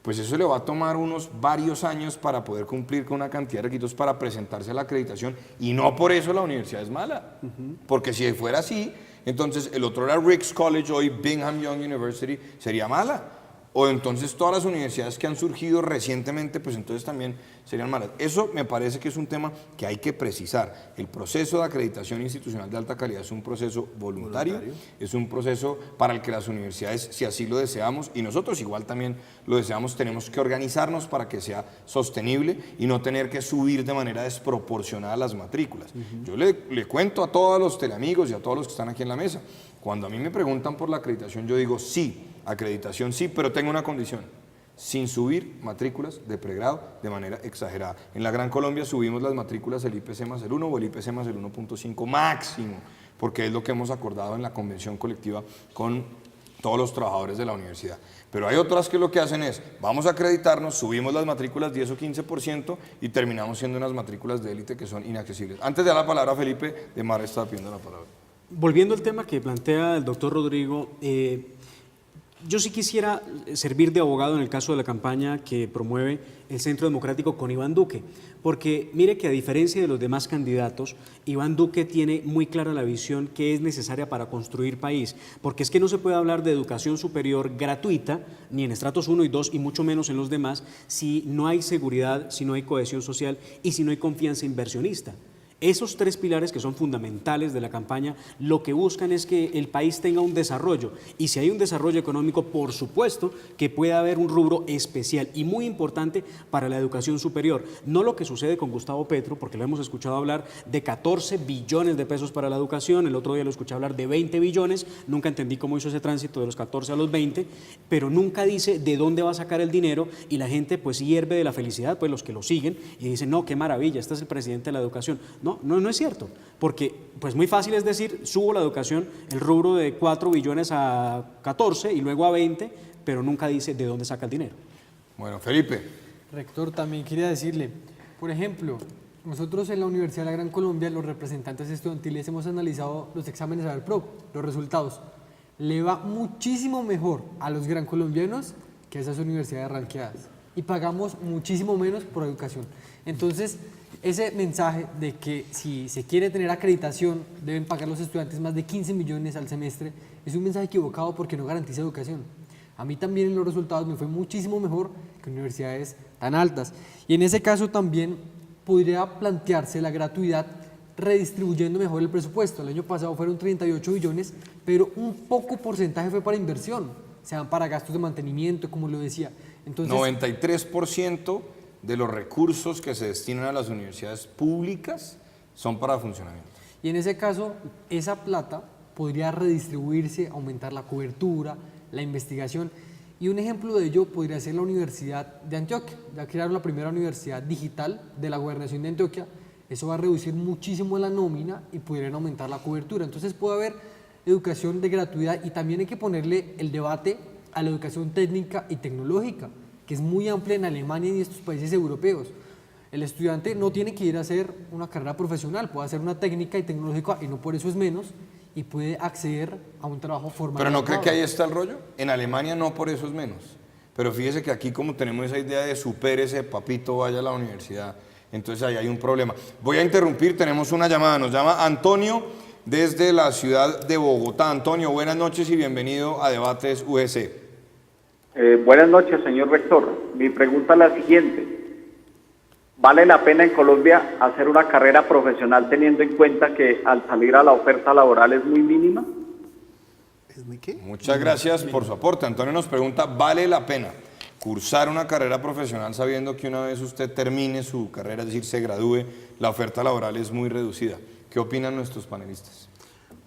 pues eso le va a tomar varios años para poder cumplir con una cantidad de requisitos para presentarse a la acreditación, y no por eso la universidad es mala, porque si fuera así, entonces el otro era Rick's College, hoy Brigham Young University, sería mala. O entonces todas las universidades que han surgido recientemente, pues entonces también serían malas. Eso me parece que es un tema que hay que precisar. El proceso de acreditación institucional de alta calidad es un proceso voluntario, es un proceso para el que las universidades, si así lo deseamos, y nosotros igual también lo deseamos, tenemos que organizarnos para que sea sostenible y no tener que subir de manera desproporcionada las matrículas. Yo le cuento a todos los teleamigos y a todos los que están aquí en la mesa, cuando a mí me preguntan por la acreditación, yo digo sí, acreditación sí, pero tengo una condición: sin subir matrículas de pregrado de manera exagerada. En la Gran Colombia subimos las matrículas el IPC más el 1 o el IPC más el 1.5 máximo, porque es lo que hemos acordado en la convención colectiva con todos los trabajadores de la universidad. Pero hay otras que lo que hacen es, vamos a acreditarnos, subimos las matrículas 10 o 15% y terminamos siendo unas matrículas de élite que son inaccesibles. Antes de dar la palabra a Felipe, de Mar estaba pidiendo la palabra. Volviendo al tema que plantea el doctor Rodrigo, yo sí quisiera servir de abogado en el caso de la campaña que promueve el Centro Democrático con Iván Duque, porque mire que a diferencia de los demás candidatos, Iván Duque tiene muy clara la visión que es necesaria para construir país, porque es que no se puede hablar de educación superior gratuita, ni en estratos 1 y 2, y mucho menos en los demás, si no hay seguridad, si no hay cohesión social y si no hay confianza inversionista. Esos tres pilares que son fundamentales de la campaña, lo que buscan es que el país tenga un desarrollo, y si hay un desarrollo económico, por supuesto que puede haber un rubro especial y muy importante para la educación superior. No lo que sucede con Gustavo Petro, porque lo hemos escuchado hablar de 14 billones de pesos para la educación, el otro día lo escuché hablar de 20 billones, nunca entendí cómo hizo ese tránsito de los 14 a los 20, pero nunca dice de dónde va a sacar el dinero, y la gente pues hierve de la felicidad, pues los que lo siguen, y dicen, no, qué maravilla, este es el presidente de la educación. No es cierto, porque pues muy fácil es decir, subo la educación, el rubro de 4 billones a 14 y luego a 20, pero nunca dice de dónde saca el dinero. Bueno, Felipe. Rector, también quería decirle, por ejemplo, nosotros en la Universidad de la Gran Colombia, los representantes estudiantiles, hemos analizado los exámenes a Pro, los resultados. Le va muchísimo mejor a los gran colombianos que a esas universidades ranqueadas, y pagamos muchísimo menos por educación. Entonces, ese mensaje de que si se quiere tener acreditación deben pagar los estudiantes más de 15 millones al semestre es un mensaje equivocado, porque no garantiza educación. A mí también en los resultados me fue muchísimo mejor que universidades tan altas, y en ese caso también podría plantearse la gratuidad redistribuyendo mejor el presupuesto. El año pasado fueron 38 billones, pero un poco porcentaje fue para inversión, se van para gastos de mantenimiento, como lo decía. Entonces, 93% de los recursos que se destinan a las universidades públicas son para funcionamiento. Y en ese caso, esa plata podría redistribuirse, aumentar la cobertura, la investigación. Y un ejemplo de ello podría ser la Universidad de Antioquia. Ya crearon la primera universidad digital de la Gobernación de Antioquia. Eso va a reducir muchísimo la nómina y podrían aumentar la cobertura. Entonces puede haber educación de gratuidad, y también hay que ponerle el debate a la educación técnica y tecnológica, que es muy amplia en Alemania y estos países europeos. El estudiante no tiene que ir a hacer una carrera profesional, puede hacer una técnica y tecnológica, y no por eso es menos, y puede acceder a un trabajo formal. Pero ¿no cree que ahí está el rollo? En Alemania no por eso es menos. Pero fíjese que aquí, como tenemos esa idea de supérese, papito, vaya a la universidad, entonces ahí hay un problema. Voy a interrumpir, tenemos una llamada, nos llama Antonio desde la ciudad de Bogotá. Antonio, buenas noches y bienvenido a Debates UGC. Buenas noches, señor rector. Mi pregunta es la siguiente. ¿Vale la pena en Colombia hacer una carrera profesional teniendo en cuenta que al salir a la oferta laboral es muy mínima? ¿Es muy qué? Muchas gracias por su aporte. Antonio nos pregunta, ¿vale la pena cursar una carrera profesional sabiendo que una vez usted termine su carrera, es decir, se gradúe, la oferta laboral es muy reducida? ¿Qué opinan nuestros panelistas?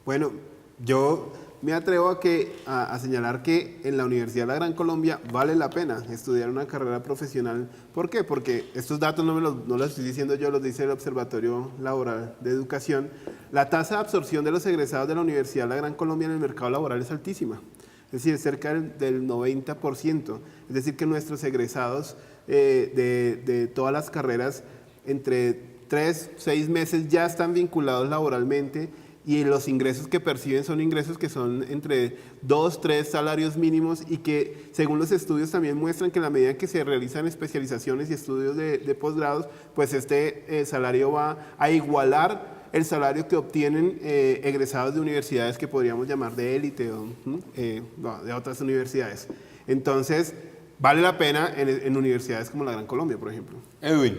Bueno, yo me atrevo a señalar que en la Universidad de la Gran Colombia vale la pena estudiar una carrera profesional. ¿Por qué? Porque estos datos no los estoy diciendo yo, los dice el Observatorio Laboral de Educación. La tasa de absorción de los egresados de la Universidad de la Gran Colombia en el mercado laboral es altísima. Es decir, cerca del 90%. Es decir, que nuestros egresados de todas las carreras entre 3-6 meses ya están vinculados laboralmente, y los ingresos que perciben son ingresos que son entre 2-3 salarios mínimos, y que según los estudios también muestran que en la medida en que se realizan especializaciones y estudios de posgrados, pues este salario va a igualar el salario que obtienen egresados de universidades que podríamos llamar de élite o de otras universidades. Entonces, vale la pena en universidades como la Gran Colombia, por ejemplo. Edwin.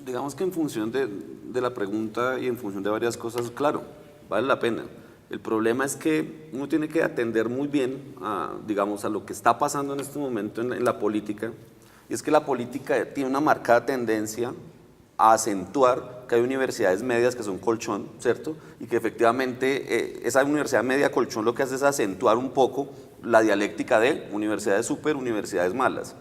Digamos que en función de la pregunta y en función de varias cosas, claro, vale la pena. El problema es que uno tiene que atender muy bien digamos, a lo que está pasando en este momento en la política, y es que la política tiene una marcada tendencia a acentuar que hay universidades medias que son colchón, ¿cierto? Y que efectivamente esa universidad media colchón lo que hace es acentuar un poco la dialéctica de universidades súper, universidades malas.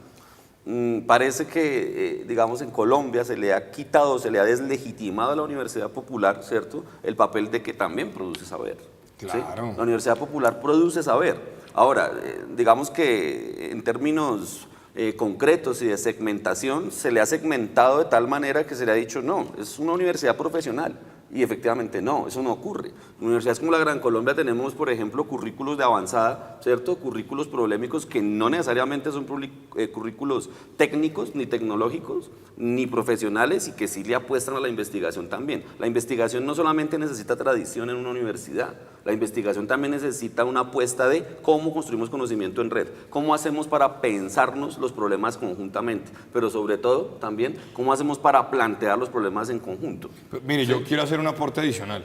Parece que, digamos, en Colombia se le ha quitado, se le ha deslegitimado a la Universidad Popular, ¿cierto?, el papel de que también produce saber. Claro. ¿Sí? La Universidad Popular produce saber. Ahora, digamos que en términos concretos y de segmentación, se le ha segmentado de tal manera que se le ha dicho, no, es una universidad profesional. Y efectivamente no, eso no ocurre. En universidades como la Gran Colombia tenemos, por ejemplo, currículos de avanzada, ¿cierto? Currículos problemáticos que no necesariamente son currículos técnicos, ni tecnológicos, ni profesionales, y que sí le apuestan a la investigación también. La investigación no solamente necesita tradición en una universidad, la investigación también necesita una apuesta de cómo construimos conocimiento en red, cómo hacemos para pensarnos los problemas conjuntamente, pero sobre todo también cómo hacemos para plantear los problemas en conjunto. Mire, yo quiero hacer un aporte adicional.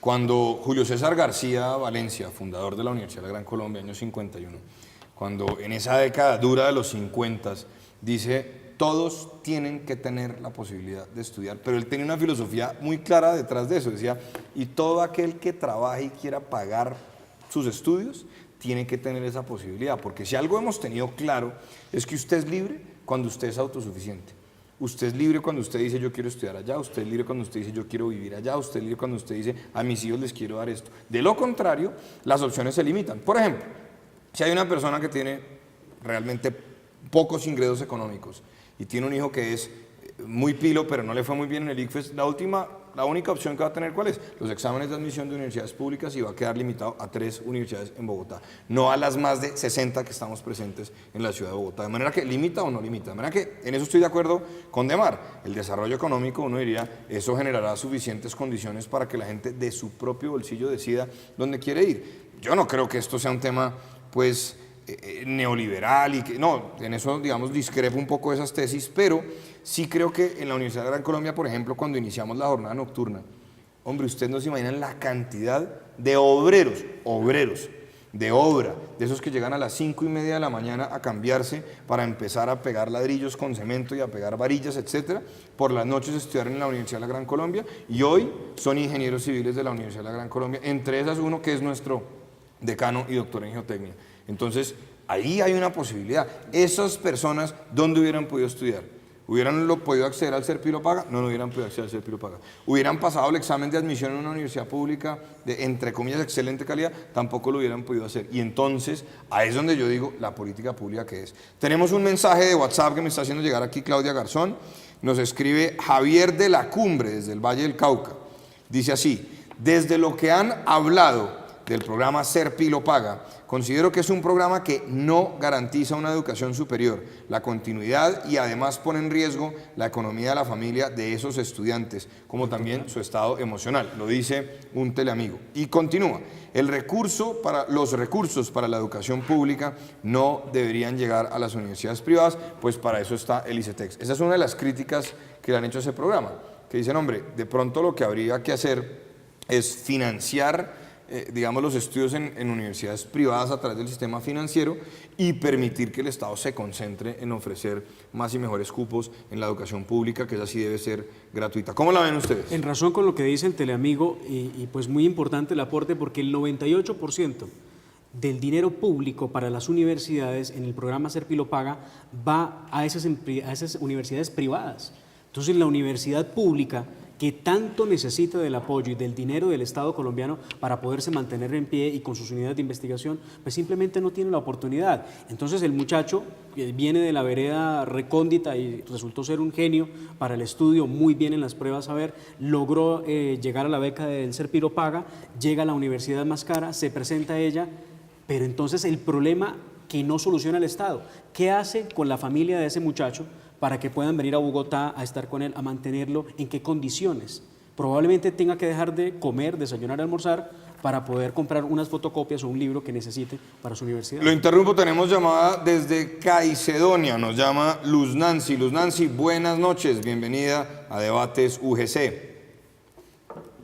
Cuando Julio César García Valencia, fundador de la Universidad de la Gran Colombia, año 51, cuando en esa década dura de los 50, dice, todos tienen que tener la posibilidad de estudiar, pero él tenía una filosofía muy clara detrás de eso, decía, y todo aquel que trabaje y quiera pagar sus estudios, tiene que tener esa posibilidad, porque si algo hemos tenido claro, es que usted es libre cuando usted es autosuficiente. Usted es libre cuando usted dice yo quiero estudiar allá, usted es libre cuando usted dice yo quiero vivir allá, usted es libre cuando usted dice a mis hijos les quiero dar esto. De lo contrario, las opciones se limitan. Por ejemplo, si hay una persona que tiene realmente pocos ingresos económicos y tiene un hijo que es muy pilo pero no le fue muy bien en el ICFES, la única opción que va a tener, ¿cuál es? Los exámenes de admisión de universidades públicas, y va a quedar limitado a 3 universidades en Bogotá, no a las más de 60 que estamos presentes en la ciudad de Bogotá. De manera que, ¿limita o no limita? De manera que, en eso estoy de acuerdo con Demar. El desarrollo económico, uno diría, eso generará suficientes condiciones para que la gente de su propio bolsillo decida dónde quiere ir. Yo no creo que esto sea un tema, pues, neoliberal, y que no, en eso, digamos, discrepo un poco de esas tesis, pero sí creo que en la Universidad de la Gran Colombia, por ejemplo, cuando iniciamos la jornada nocturna, hombre, ustedes no se imaginan la cantidad de obreros de obra, de esos que llegan a las 5:30 de la mañana a cambiarse para empezar a pegar ladrillos con cemento y a pegar varillas, etcétera. Por las noches estudiaron en la Universidad de la Gran Colombia y hoy son ingenieros civiles de la Universidad de la Gran Colombia, entre esas uno que es nuestro decano y doctor en geotecnia. Entonces, ahí hay una posibilidad. Esas personas, ¿dónde hubieran podido estudiar? ¿Hubieran podido acceder al Serpilo Paga? No, no hubieran podido acceder al Serpilo Paga. ¿Hubieran pasado el examen de admisión en una universidad pública de, entre comillas, excelente calidad? Tampoco lo hubieran podido hacer. Y entonces, ahí es donde yo digo, la política pública que es. Tenemos un mensaje de WhatsApp que me está haciendo llegar aquí Claudia Garzón. Nos escribe Javier de la Cumbre, desde el Valle del Cauca. Dice así, desde lo que han hablado del programa Serpi lo paga, considero que es un programa que no garantiza una educación superior, la continuidad y además pone en riesgo la economía de la familia de esos estudiantes, como también su estado emocional, lo dice un teleamigo. Y continúa, los recursos para la educación pública no deberían llegar a las universidades privadas, pues para eso está el ICETEX. Esa es una de las críticas que le han hecho a ese programa, que dicen, hombre, de pronto lo que habría que hacer es financiar, digamos, los estudios en universidades privadas a través del sistema financiero y permitir que el Estado se concentre en ofrecer más y mejores cupos en la educación pública, que esa sí debe ser gratuita. ¿Cómo la ven ustedes? En razón con lo que dice el teleamigo, y pues muy importante el aporte, porque el 98% del dinero público para las universidades en el programa Serpi lo paga va a esas universidades privadas. Entonces la universidad pública, que tanto necesita del apoyo y del dinero del Estado colombiano para poderse mantener en pie y con sus unidades de investigación, pues simplemente no tiene la oportunidad. Entonces el muchacho que viene de la vereda recóndita y resultó ser un genio para el estudio, muy bien en las pruebas, logró llegar a la beca del Serpi lo paga, llega a la universidad más cara, se presenta a ella, pero entonces el problema que no soluciona el Estado, ¿qué hace con la familia de ese muchacho para que puedan venir a Bogotá a estar con él, a mantenerlo? ¿En qué condiciones? Probablemente tenga que dejar de comer, desayunar, almorzar para poder comprar unas fotocopias o un libro que necesite para su universidad. Lo interrumpo, tenemos llamada desde Caicedonia, nos llama Luz Nancy. Luz Nancy, buenas noches, bienvenida a Debates UGC.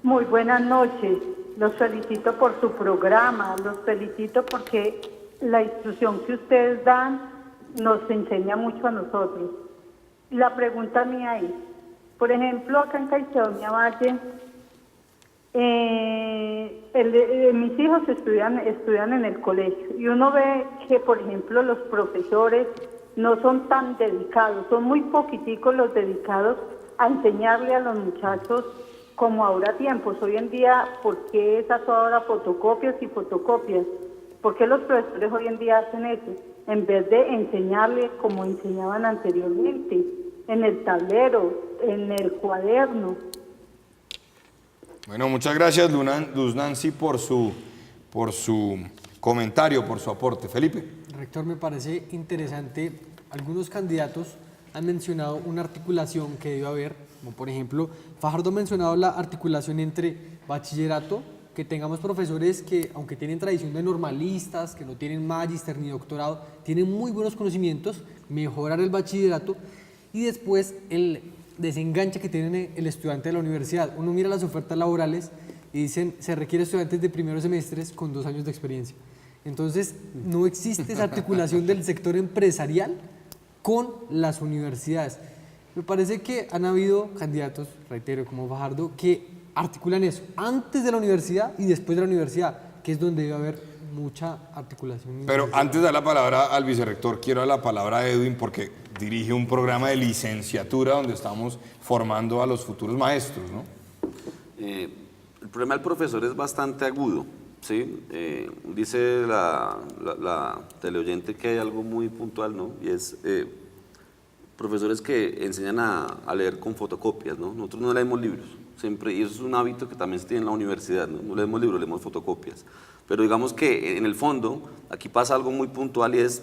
Muy buenas noches, los felicito por su programa, los felicito porque la instrucción que ustedes dan nos enseña mucho a nosotros. La pregunta mía es, por ejemplo, acá en Caicedonia Valle, mis hijos estudian en el colegio y uno ve que, por ejemplo, los profesores no son tan dedicados, son muy poquiticos los dedicados a enseñarle a los muchachos como ahora tiempos. Hoy en día, ¿por qué es a toda hora fotocopias y fotocopias? ¿Por qué los profesores hoy en día hacen eso? En vez de enseñarle como enseñaban anteriormente, en el tablero, en el cuaderno. Bueno, muchas gracias Luz Nancy por su comentario, por su aporte. Felipe. Rector, me parece interesante, algunos candidatos han mencionado una articulación que debe haber, como por ejemplo, Fajardo ha mencionado la articulación entre bachillerato, que tengamos profesores que, aunque tienen tradición de normalistas, que no tienen magíster ni doctorado, tienen muy buenos conocimientos, mejorar el bachillerato y después el desenganche que tiene el estudiante de la universidad. Uno mira las ofertas laborales y dicen, se requiere estudiantes de primeros semestres con 2 años de experiencia. Entonces, no existe esa articulación del sector empresarial con las universidades. Me parece que han habido candidatos, reitero, como Fajardo, que articulan eso antes de la universidad y después de la universidad, que es donde debe haber mucha articulación. Pero antes de dar la palabra al vicerrector, quiero dar la palabra a Edwin porque dirige un programa de licenciatura donde estamos formando a los futuros maestros, ¿no? El problema del profesor es bastante agudo, ¿sí? Dice la teleoyente que hay algo muy puntual, ¿no? Y es profesores que enseñan a leer con fotocopias, ¿no? Nosotros no leemos libros, siempre, y eso es un hábito que también se tiene en la universidad, ¿no? No leemos libros, leemos fotocopias. Pero digamos que en el fondo, aquí pasa algo muy puntual y es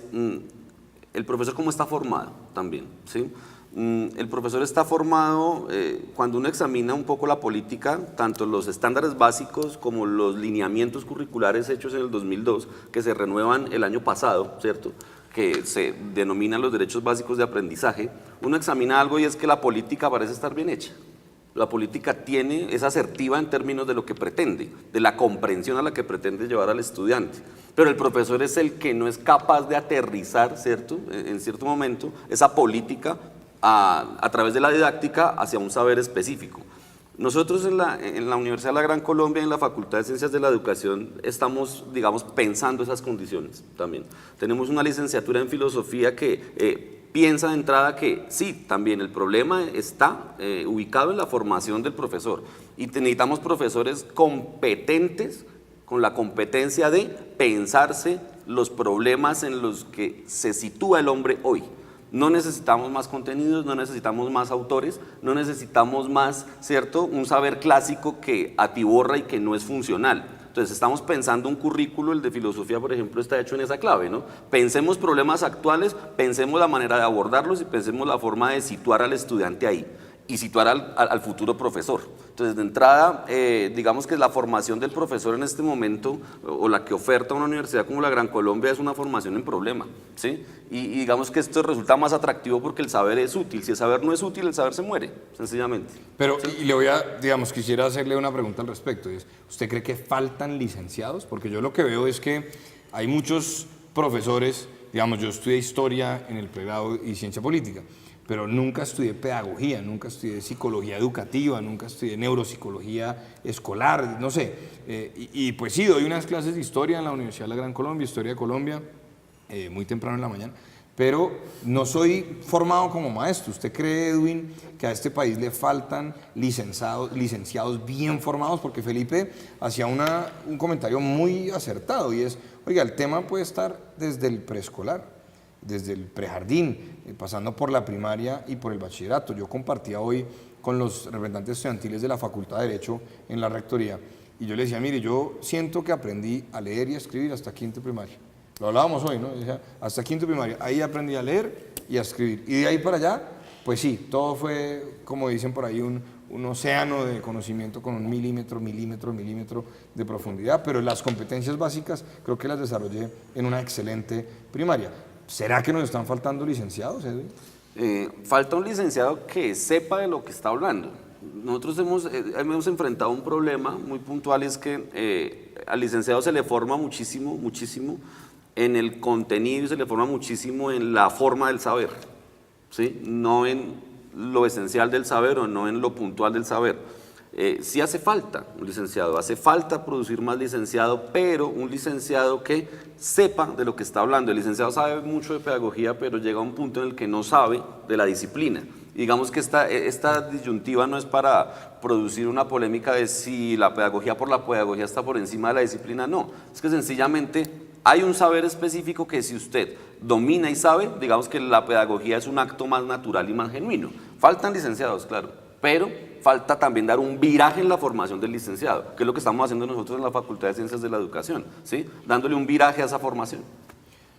el profesor cómo está formado también, ¿sí? El profesor está formado cuando uno examina un poco la política, tanto los estándares básicos como los lineamientos curriculares hechos en el 2002, que se renuevan el año pasado, ¿cierto?, que se denominan los derechos básicos de aprendizaje. Uno examina algo y es que la política parece estar bien hecha. La política es asertiva en términos de lo que pretende, de la comprensión a la que pretende llevar al estudiante. Pero el profesor es el que no es capaz de aterrizar, ¿cierto?, en cierto momento, esa política a través de la didáctica hacia un saber específico. Nosotros en la Universidad de la Gran Colombia, en la Facultad de Ciencias de la Educación, estamos, digamos, pensando esas condiciones también. Tenemos una licenciatura en filosofía que piensa de entrada que sí, también el problema está ubicado en la formación del profesor y necesitamos profesores competentes, con la competencia de pensarse los problemas en los que se sitúa el hombre hoy. No necesitamos más contenidos, no necesitamos más autores, no necesitamos más, ¿cierto?, un saber clásico que atiborra y que no es funcional. Entonces estamos pensando un currículo, el de filosofía, por ejemplo, está hecho en esa clave, ¿no? Pensemos problemas actuales, pensemos la manera de abordarlos y pensemos la forma de situar al estudiante ahí y situar al futuro profesor. Entonces, de entrada, digamos que la formación del profesor en este momento, o la que oferta una universidad como la Gran Colombia, es una formación en problema, ¿sí? Y digamos que esto resulta más atractivo porque el saber es útil. Si el saber no es útil, el saber se muere, sencillamente. Pero, y le voy a, digamos, quisiera hacerle una pregunta al respecto. Y es, ¿usted cree que faltan licenciados? Porque yo lo que veo es que hay muchos profesores, digamos, yo estudié historia en el pregrado y ciencia política, pero nunca estudié pedagogía, nunca estudié psicología educativa, nunca estudié neuropsicología escolar, no sé. Y pues sí, doy unas clases de historia en la Universidad de la Gran Colombia, Historia de Colombia, muy temprano en la mañana, pero no soy formado como maestro. ¿Usted cree, Edwin, que a este país le faltan licenciados bien formados? Porque Felipe hacía un comentario muy acertado y es, oiga, el tema puede estar desde el preescolar, desde el prejardín, pasando por la primaria y por el bachillerato. Yo compartía hoy con los representantes estudiantiles de la Facultad de Derecho en la Rectoría y yo les decía, mire, yo siento que aprendí a leer y a escribir hasta quinto primaria. Lo hablábamos hoy, ¿no? Decía, hasta quinto primaria, ahí aprendí a leer y a escribir. Y de ahí para allá, pues sí, todo fue, como dicen por ahí, un océano de conocimiento con un milímetro de profundidad, pero las competencias básicas creo que las desarrollé en una excelente primaria. ¿Será que nos están faltando licenciados, Edwin? Falta un licenciado que sepa de lo que está hablando. Nosotros hemos enfrentado un problema muy puntual, es que al licenciado se le forma muchísimo en el contenido y se le forma muchísimo en la forma del saber, ¿sí? No en lo esencial del saber o no en lo puntual del saber. Sí hace falta un licenciado, hace falta producir más licenciado, pero un licenciado que sepa de lo que está hablando. El licenciado sabe mucho de pedagogía, pero llega a un punto en el que no sabe de la disciplina. Digamos que esta disyuntiva no es para producir una polémica de si la pedagogía por la pedagogía está por encima de la disciplina, no. Es que sencillamente hay un saber específico que si usted domina y sabe, digamos que la pedagogía es un acto más natural y más genuino. Faltan licenciados, claro, pero falta también dar un viraje en la formación del licenciado, que es lo que estamos haciendo nosotros en la Facultad de Ciencias de la Educación, ¿sí? Dándole un viraje a esa formación.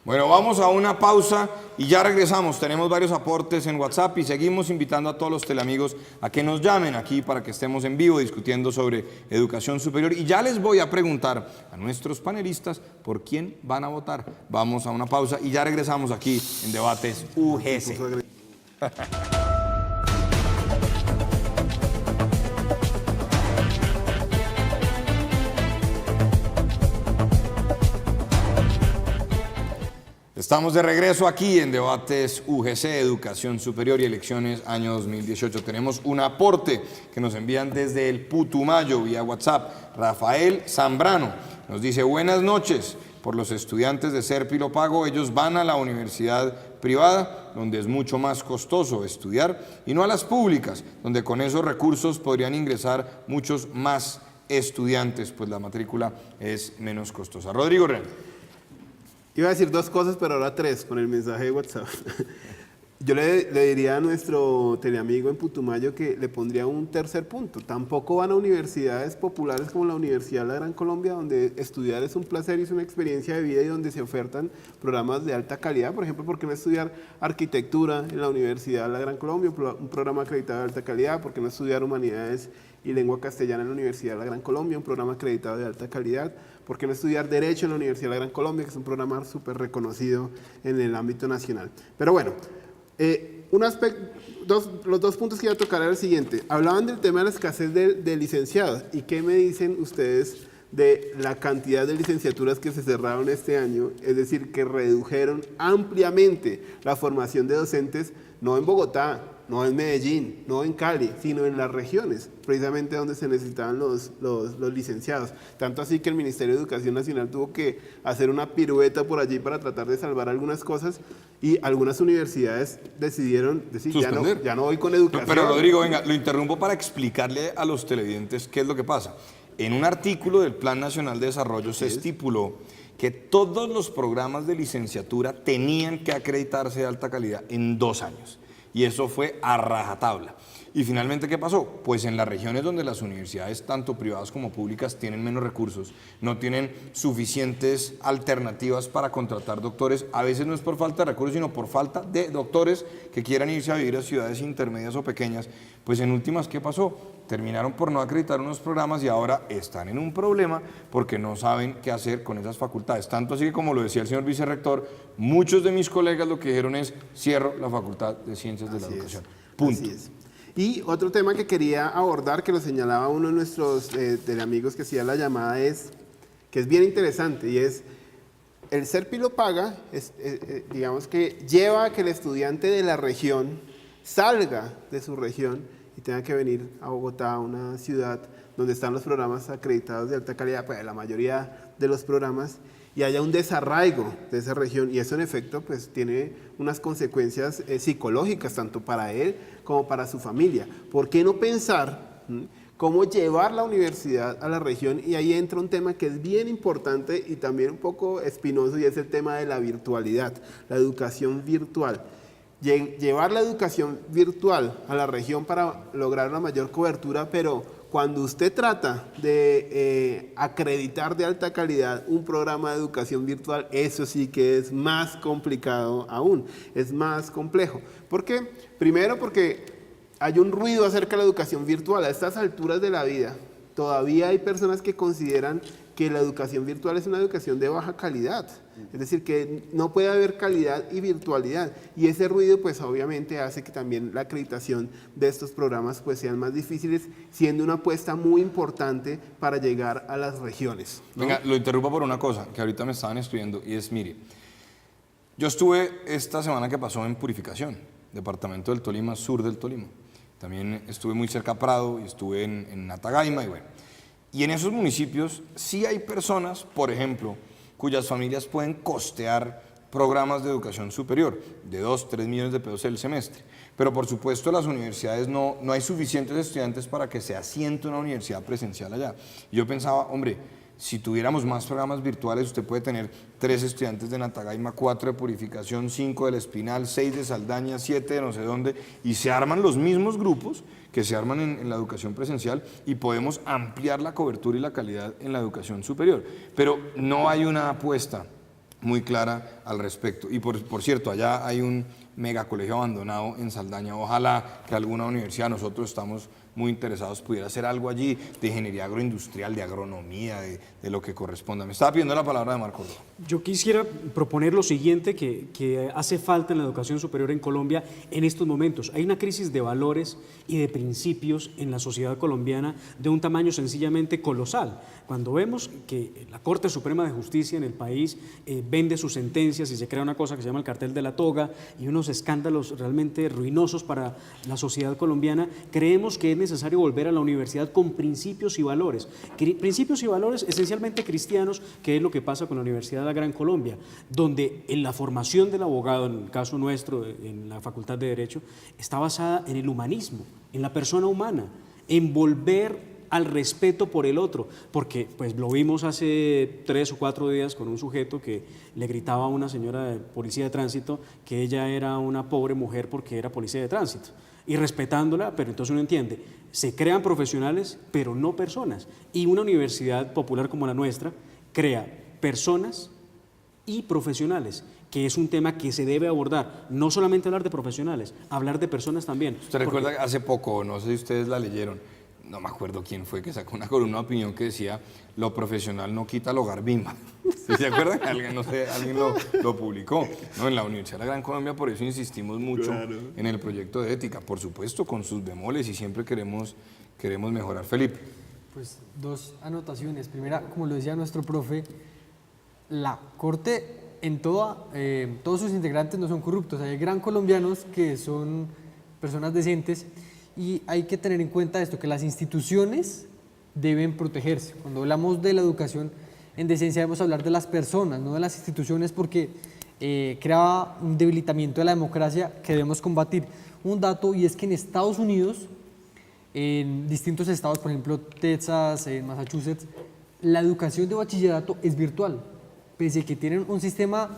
Bueno, vamos a una pausa y ya regresamos. Tenemos varios aportes en WhatsApp y seguimos invitando a todos los teleamigos a que nos llamen aquí para que estemos en vivo discutiendo sobre educación superior. Y ya les voy a preguntar a nuestros panelistas por quién van a votar. Vamos a una pausa y ya regresamos aquí en Debates UGC. Estamos de regreso aquí en Debates UGC, Educación Superior y Elecciones año 2018. Tenemos un aporte que nos envían desde el Putumayo vía WhatsApp. Rafael Zambrano nos dice, buenas noches. Por los estudiantes de Serpi lo pago, ellos van a la universidad privada, donde es mucho más costoso estudiar, y no a las públicas, donde con esos recursos podrían ingresar muchos más estudiantes, pues la matrícula es menos costosa. Rodrigo Ren. Iba a decir dos cosas, pero ahora tres, con el mensaje de WhatsApp. Yo le diría a nuestro teleamigo en Putumayo que le pondría un tercer punto. Tampoco van a universidades populares como la Universidad de la Gran Colombia, donde estudiar es un placer y es una experiencia de vida y donde se ofertan programas de alta calidad. Por ejemplo, ¿por qué no estudiar arquitectura en la Universidad de la Gran Colombia, un programa acreditado de alta calidad? ¿Por qué no estudiar humanidades y lengua castellana en la Universidad de la Gran Colombia, un programa acreditado de alta calidad? ¿Por qué no estudiar Derecho en la Universidad de la Gran Colombia, que es un programa súper reconocido en el ámbito nacional? Pero bueno, los dos puntos que iba a tocar era el siguiente. Hablaban del tema de la escasez de licenciados. ¿Y qué me dicen ustedes de la cantidad de licenciaturas que se cerraron este año? Es decir, que redujeron ampliamente la formación de docentes, no en Bogotá, no en Medellín, no en Cali, sino en las regiones, precisamente donde se necesitaban los licenciados. Tanto así que el Ministerio de Educación Nacional tuvo que hacer una pirueta por allí para tratar de salvar algunas cosas y algunas universidades decidieron decir, ya no voy con educación. Pero Rodrigo, venga, lo interrumpo para explicarle a los televidentes qué es lo que pasa. En un artículo del Plan Nacional de Desarrollo se estipuló que todos los programas de licenciatura tenían que acreditarse de alta calidad en 2 años. y eso fue a rajatabla. Y finalmente, ¿qué pasó? Pues en las regiones donde las universidades, tanto privadas como públicas, tienen menos recursos, no tienen suficientes alternativas para contratar doctores, a veces no es por falta de recursos, sino por falta de doctores que quieran irse a vivir a ciudades intermedias o pequeñas, pues en últimas, ¿qué pasó? Terminaron por no acreditar unos programas y ahora están en un problema porque no saben qué hacer con esas facultades. Tanto así que, como lo decía el señor vicerrector, muchos de mis colegas lo que dijeron es: cierro la Facultad de Ciencias de la Educación. Punto. Así es. Y otro tema que quería abordar, que lo señalaba uno de nuestros teleamigos que hacía la llamada, que es bien interesante, y es el SERPI lo paga, digamos que lleva a que el estudiante de la región salga de su región y tenga que venir a Bogotá, una ciudad donde están los programas acreditados de alta calidad, pues la mayoría de los programas, y haya un desarraigo de esa región, y eso en efecto pues tiene unas consecuencias psicológicas tanto para él como para su familia. ¿Por qué no pensar cómo llevar la universidad a la región? Y ahí entra un tema que es bien importante y también un poco espinoso, y es el tema de la virtualidad, la educación virtual. Llevar la educación virtual a la región para lograr una mayor cobertura, pero cuando usted trata de acreditar de alta calidad un programa de educación virtual, eso sí que es más complicado aún, es más complejo. ¿Por qué? Primero porque hay un ruido acerca de la educación virtual. A estas alturas de la vida, todavía hay personas que consideran que la educación virtual es una educación de baja calidad. Es decir, que no puede haber calidad y virtualidad. Y ese ruido, pues obviamente hace que también la acreditación de estos programas pues sean más difíciles, siendo una apuesta muy importante para llegar a las regiones, ¿no? Venga, lo interrumpo por una cosa que ahorita me estaban escribiendo, y es: mire, yo estuve esta semana que pasó en Purificación, departamento del Tolima, sur del Tolima. También estuve muy cerca a Prado y estuve en Natagaima, y bueno. Y en esos municipios sí hay personas, por ejemplo, cuyas familias pueden costear programas de educación superior de 2, 3 millones de pesos el semestre. Pero por supuesto las universidades no hay suficientes estudiantes para que se asiente una universidad presencial allá. Y yo pensaba, hombre, si tuviéramos más programas virtuales, usted puede tener 3 estudiantes de Natagaima, 4 de Purificación, 5 del Espinal, 6 de Saldaña, 7 de no sé dónde, y se arman los mismos grupos que se arman en la educación presencial, y podemos ampliar la cobertura y la calidad en la educación superior. Pero no hay una apuesta muy clara al respecto. Y por cierto, allá hay un megacolegio abandonado en Saldaña. Ojalá que alguna universidad, nosotros estamos muy interesados, pudiera hacer algo allí de ingeniería agroindustrial, de agronomía, de lo que corresponda. Me estaba pidiendo la palabra de Marco Córdoba. Yo quisiera proponer lo siguiente que hace falta en la educación superior en Colombia en estos momentos. Hay una crisis de valores y de principios en la sociedad colombiana de un tamaño sencillamente colosal. Cuando vemos que la Corte Suprema de Justicia en el país vende sus sentencias y se crea una cosa que se llama el cartel de la toga y unos escándalos realmente ruinosos para la sociedad colombiana, creemos que es necesario volver a la universidad con principios y valores. Principios y valores esencialmente cristianos, que es lo que pasa con la Universidad de la Gran Colombia, donde en la formación del abogado, en el caso nuestro, en la Facultad de Derecho, está basada en el humanismo, en la persona humana, en volver al respeto por el otro, porque pues lo vimos hace 3 o 4 días con un sujeto que le gritaba a una señora de policía de tránsito que ella era una pobre mujer porque era policía de tránsito, y respetándola, pero entonces uno entiende, se crean profesionales, pero no personas, y una universidad popular como la nuestra crea personas y profesionales, que es un tema que se debe abordar, no solamente hablar de profesionales, hablar de personas también. ¿Usted recuerda que hace poco, no sé si ustedes la leyeron, no me acuerdo quién fue, que sacó una columna de opinión que decía: lo profesional no quita lo garbimba? ¿Se acuerdan? Alguien, no sé, alguien lo publicó, ¿no? En la Universidad de la Gran Colombia. Por eso insistimos mucho en el proyecto de ética, por supuesto con sus bemoles, y siempre queremos mejorar. Felipe. Pues 2 anotaciones. Primera, como lo decía nuestro profe, la Corte en todos sus integrantes no son corruptos. Hay gran colombianos que son personas decentes, y hay que tener en cuenta esto, que las instituciones deben protegerse. Cuando hablamos de la educación en decencia debemos hablar de las personas, no de las instituciones, porque crea un debilitamiento de la democracia que debemos combatir. Un dato, y es que en Estados Unidos, en distintos estados, por ejemplo Texas, en Massachusetts, la educación de bachillerato es virtual, pese a que tienen un sistema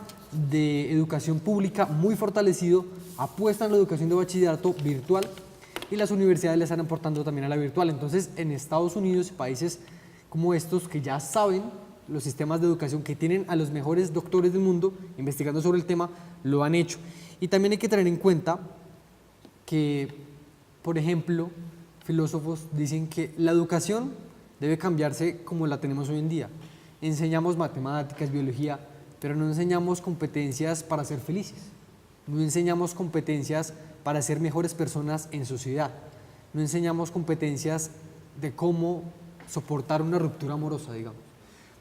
de educación pública muy fortalecido, apuestan a la educación de bachillerato virtual y las universidades le están aportando también a la virtual. Entonces, en Estados Unidos, países como estos que ya saben los sistemas de educación, que tienen a los mejores doctores del mundo investigando sobre el tema, lo han hecho. Y también hay que tener en cuenta que, por ejemplo, filósofos dicen que la educación debe cambiarse como la tenemos hoy en día. Enseñamos matemáticas, biología, pero no enseñamos competencias para ser felices. No enseñamos competencias para ser mejores personas en sociedad. No enseñamos competencias de cómo soportar una ruptura amorosa, digamos.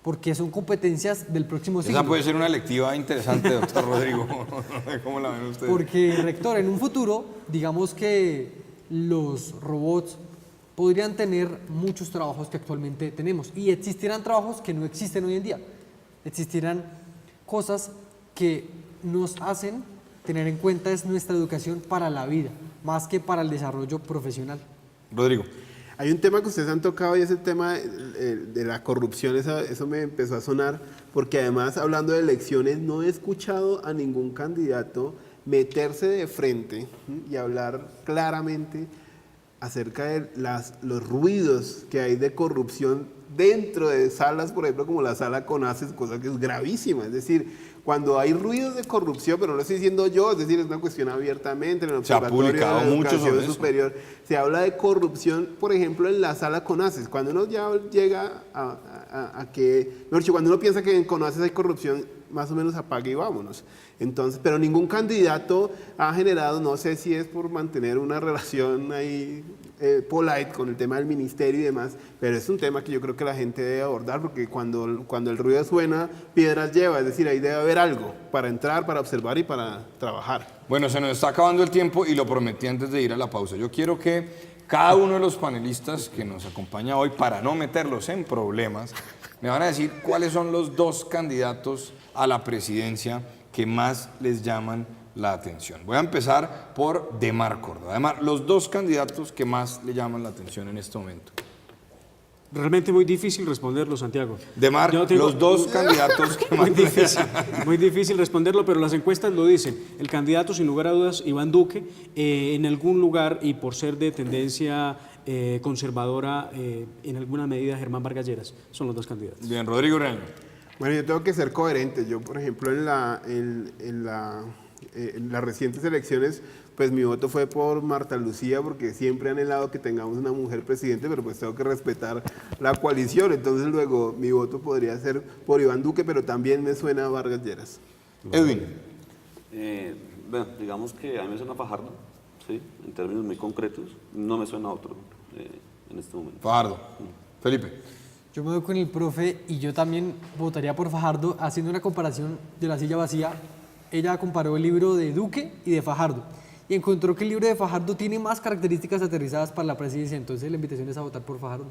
Porque son competencias del próximo siglo. Esa puede ser una electiva interesante, doctor Rodrigo. ¿Cómo la ven ustedes? Porque, rector, en un futuro, digamos que los robots podrían tener muchos trabajos que actualmente tenemos y existirán trabajos que no existen hoy en día. Existirán cosas que nos hacen tener en cuenta es nuestra educación para la vida, más que para el desarrollo profesional. Rodrigo. Hay un tema que ustedes han tocado y es el tema de la corrupción. Eso me empezó a sonar porque además, hablando de elecciones, no he escuchado a ningún candidato meterse de frente y hablar claramente acerca de los ruidos que hay de corrupción dentro de salas, por ejemplo, como la sala CONACES, cosa que es gravísima. Es decir, cuando hay ruidos de corrupción, pero no lo estoy diciendo yo, es decir, es una cuestión abiertamente en el Observatorio de la Educación Superior, se habla de corrupción, por ejemplo, en la sala CONACES. Cuando uno ya llega a que, mejor dicho, cuando uno piensa que en CONACES hay corrupción, más o menos apague y vámonos. Entonces, pero ningún candidato ha generado, no sé si es por mantener una relación ahí polite con el tema del ministerio y demás, pero es un tema que yo creo que la gente debe abordar, porque cuando el ruido suena, piedras lleva, es decir, ahí debe haber algo para entrar, para observar y para trabajar. Bueno, se nos está acabando el tiempo y lo prometí antes de ir a la pausa. Yo quiero que cada uno de los panelistas que nos acompaña hoy, para no meterlos en problemas, me van a decir cuáles son los 2 candidatos a la presidencia que más les llaman la atención. Voy a empezar por Demar Córdoba. Demar, los 2 candidatos que más le llaman la atención en este momento. Realmente muy difícil responderlo, Santiago. Demar, los 2 candidatos que más muy difícil responderlo, pero las encuestas lo dicen. El candidato, sin lugar a dudas, Iván Duque, en algún lugar, y por ser de tendencia conservadora, en alguna medida, Germán Vargas Lleras, son los 2 candidatos. Bien, Rodrigo Reaño. Bueno, yo tengo que ser coherente. Yo, por ejemplo, en las recientes elecciones, pues mi voto fue por Marta Lucía, porque siempre he anhelado que tengamos una mujer presidente, pero pues tengo que respetar la coalición. Entonces luego mi voto podría ser por Iván Duque, pero también me suena a Vargas Lleras. Edwin. Bueno, digamos que a mí me suena Fajardo, ¿sí? En términos muy concretos, no me suena a otro en este momento. Fajardo. Felipe. Yo me voy con el profe y yo también votaría por Fajardo, haciendo una comparación de la silla vacía. Ella comparó el libro de Duque y de Fajardo y encontró que el libro de Fajardo tiene más características aterrizadas para la presidencia, entonces la invitación es a votar por Fajardo.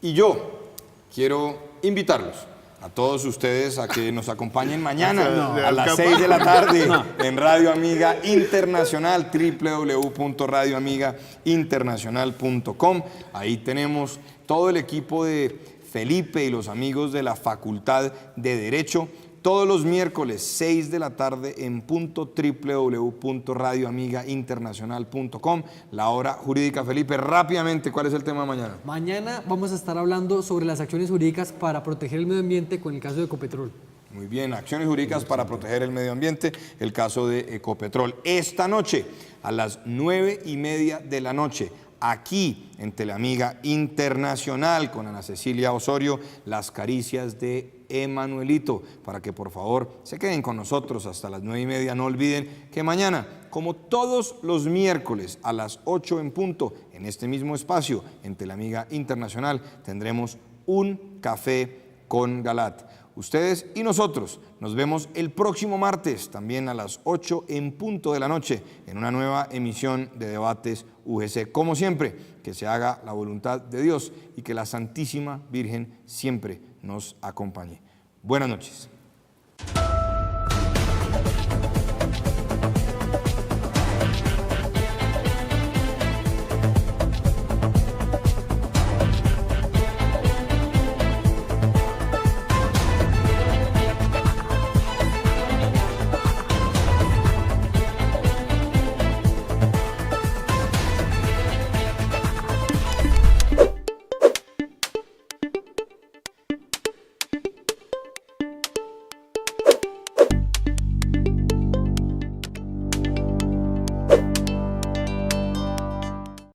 Y yo quiero invitarlos a todos ustedes a que nos acompañen mañana a las 6 de la tarde en Radio Amiga Internacional, www.radioamigainternacional.com. Ahí tenemos todo el equipo de Felipe y los amigos de la Facultad de Derecho. Todos los miércoles, 6 de la tarde, en punto, www.radioamigainternacional.com. La hora jurídica. Felipe, rápidamente, ¿cuál es el tema de mañana? Mañana vamos a estar hablando sobre las acciones jurídicas para proteger el medio ambiente con el caso de Ecopetrol. Muy bien, acciones jurídicas para proteger el medio ambiente, el caso de Ecopetrol. Esta noche, a las 9:30 de la noche, aquí en Teleamiga Internacional, con Ana Cecilia Osorio, Las Caricias de Emanuelito, para que por favor se queden con nosotros hasta las 9:30. No olviden que mañana, como todos los miércoles a las 8 en punto, en este mismo espacio, en Teleamiga Internacional, tendremos un café con Galat. Ustedes y nosotros nos vemos el próximo martes, también a las 8 en punto de la noche, en una nueva emisión de Debates UGC. Como siempre, que se haga la voluntad de Dios y que la Santísima Virgen siempre nos acompañe. Buenas noches.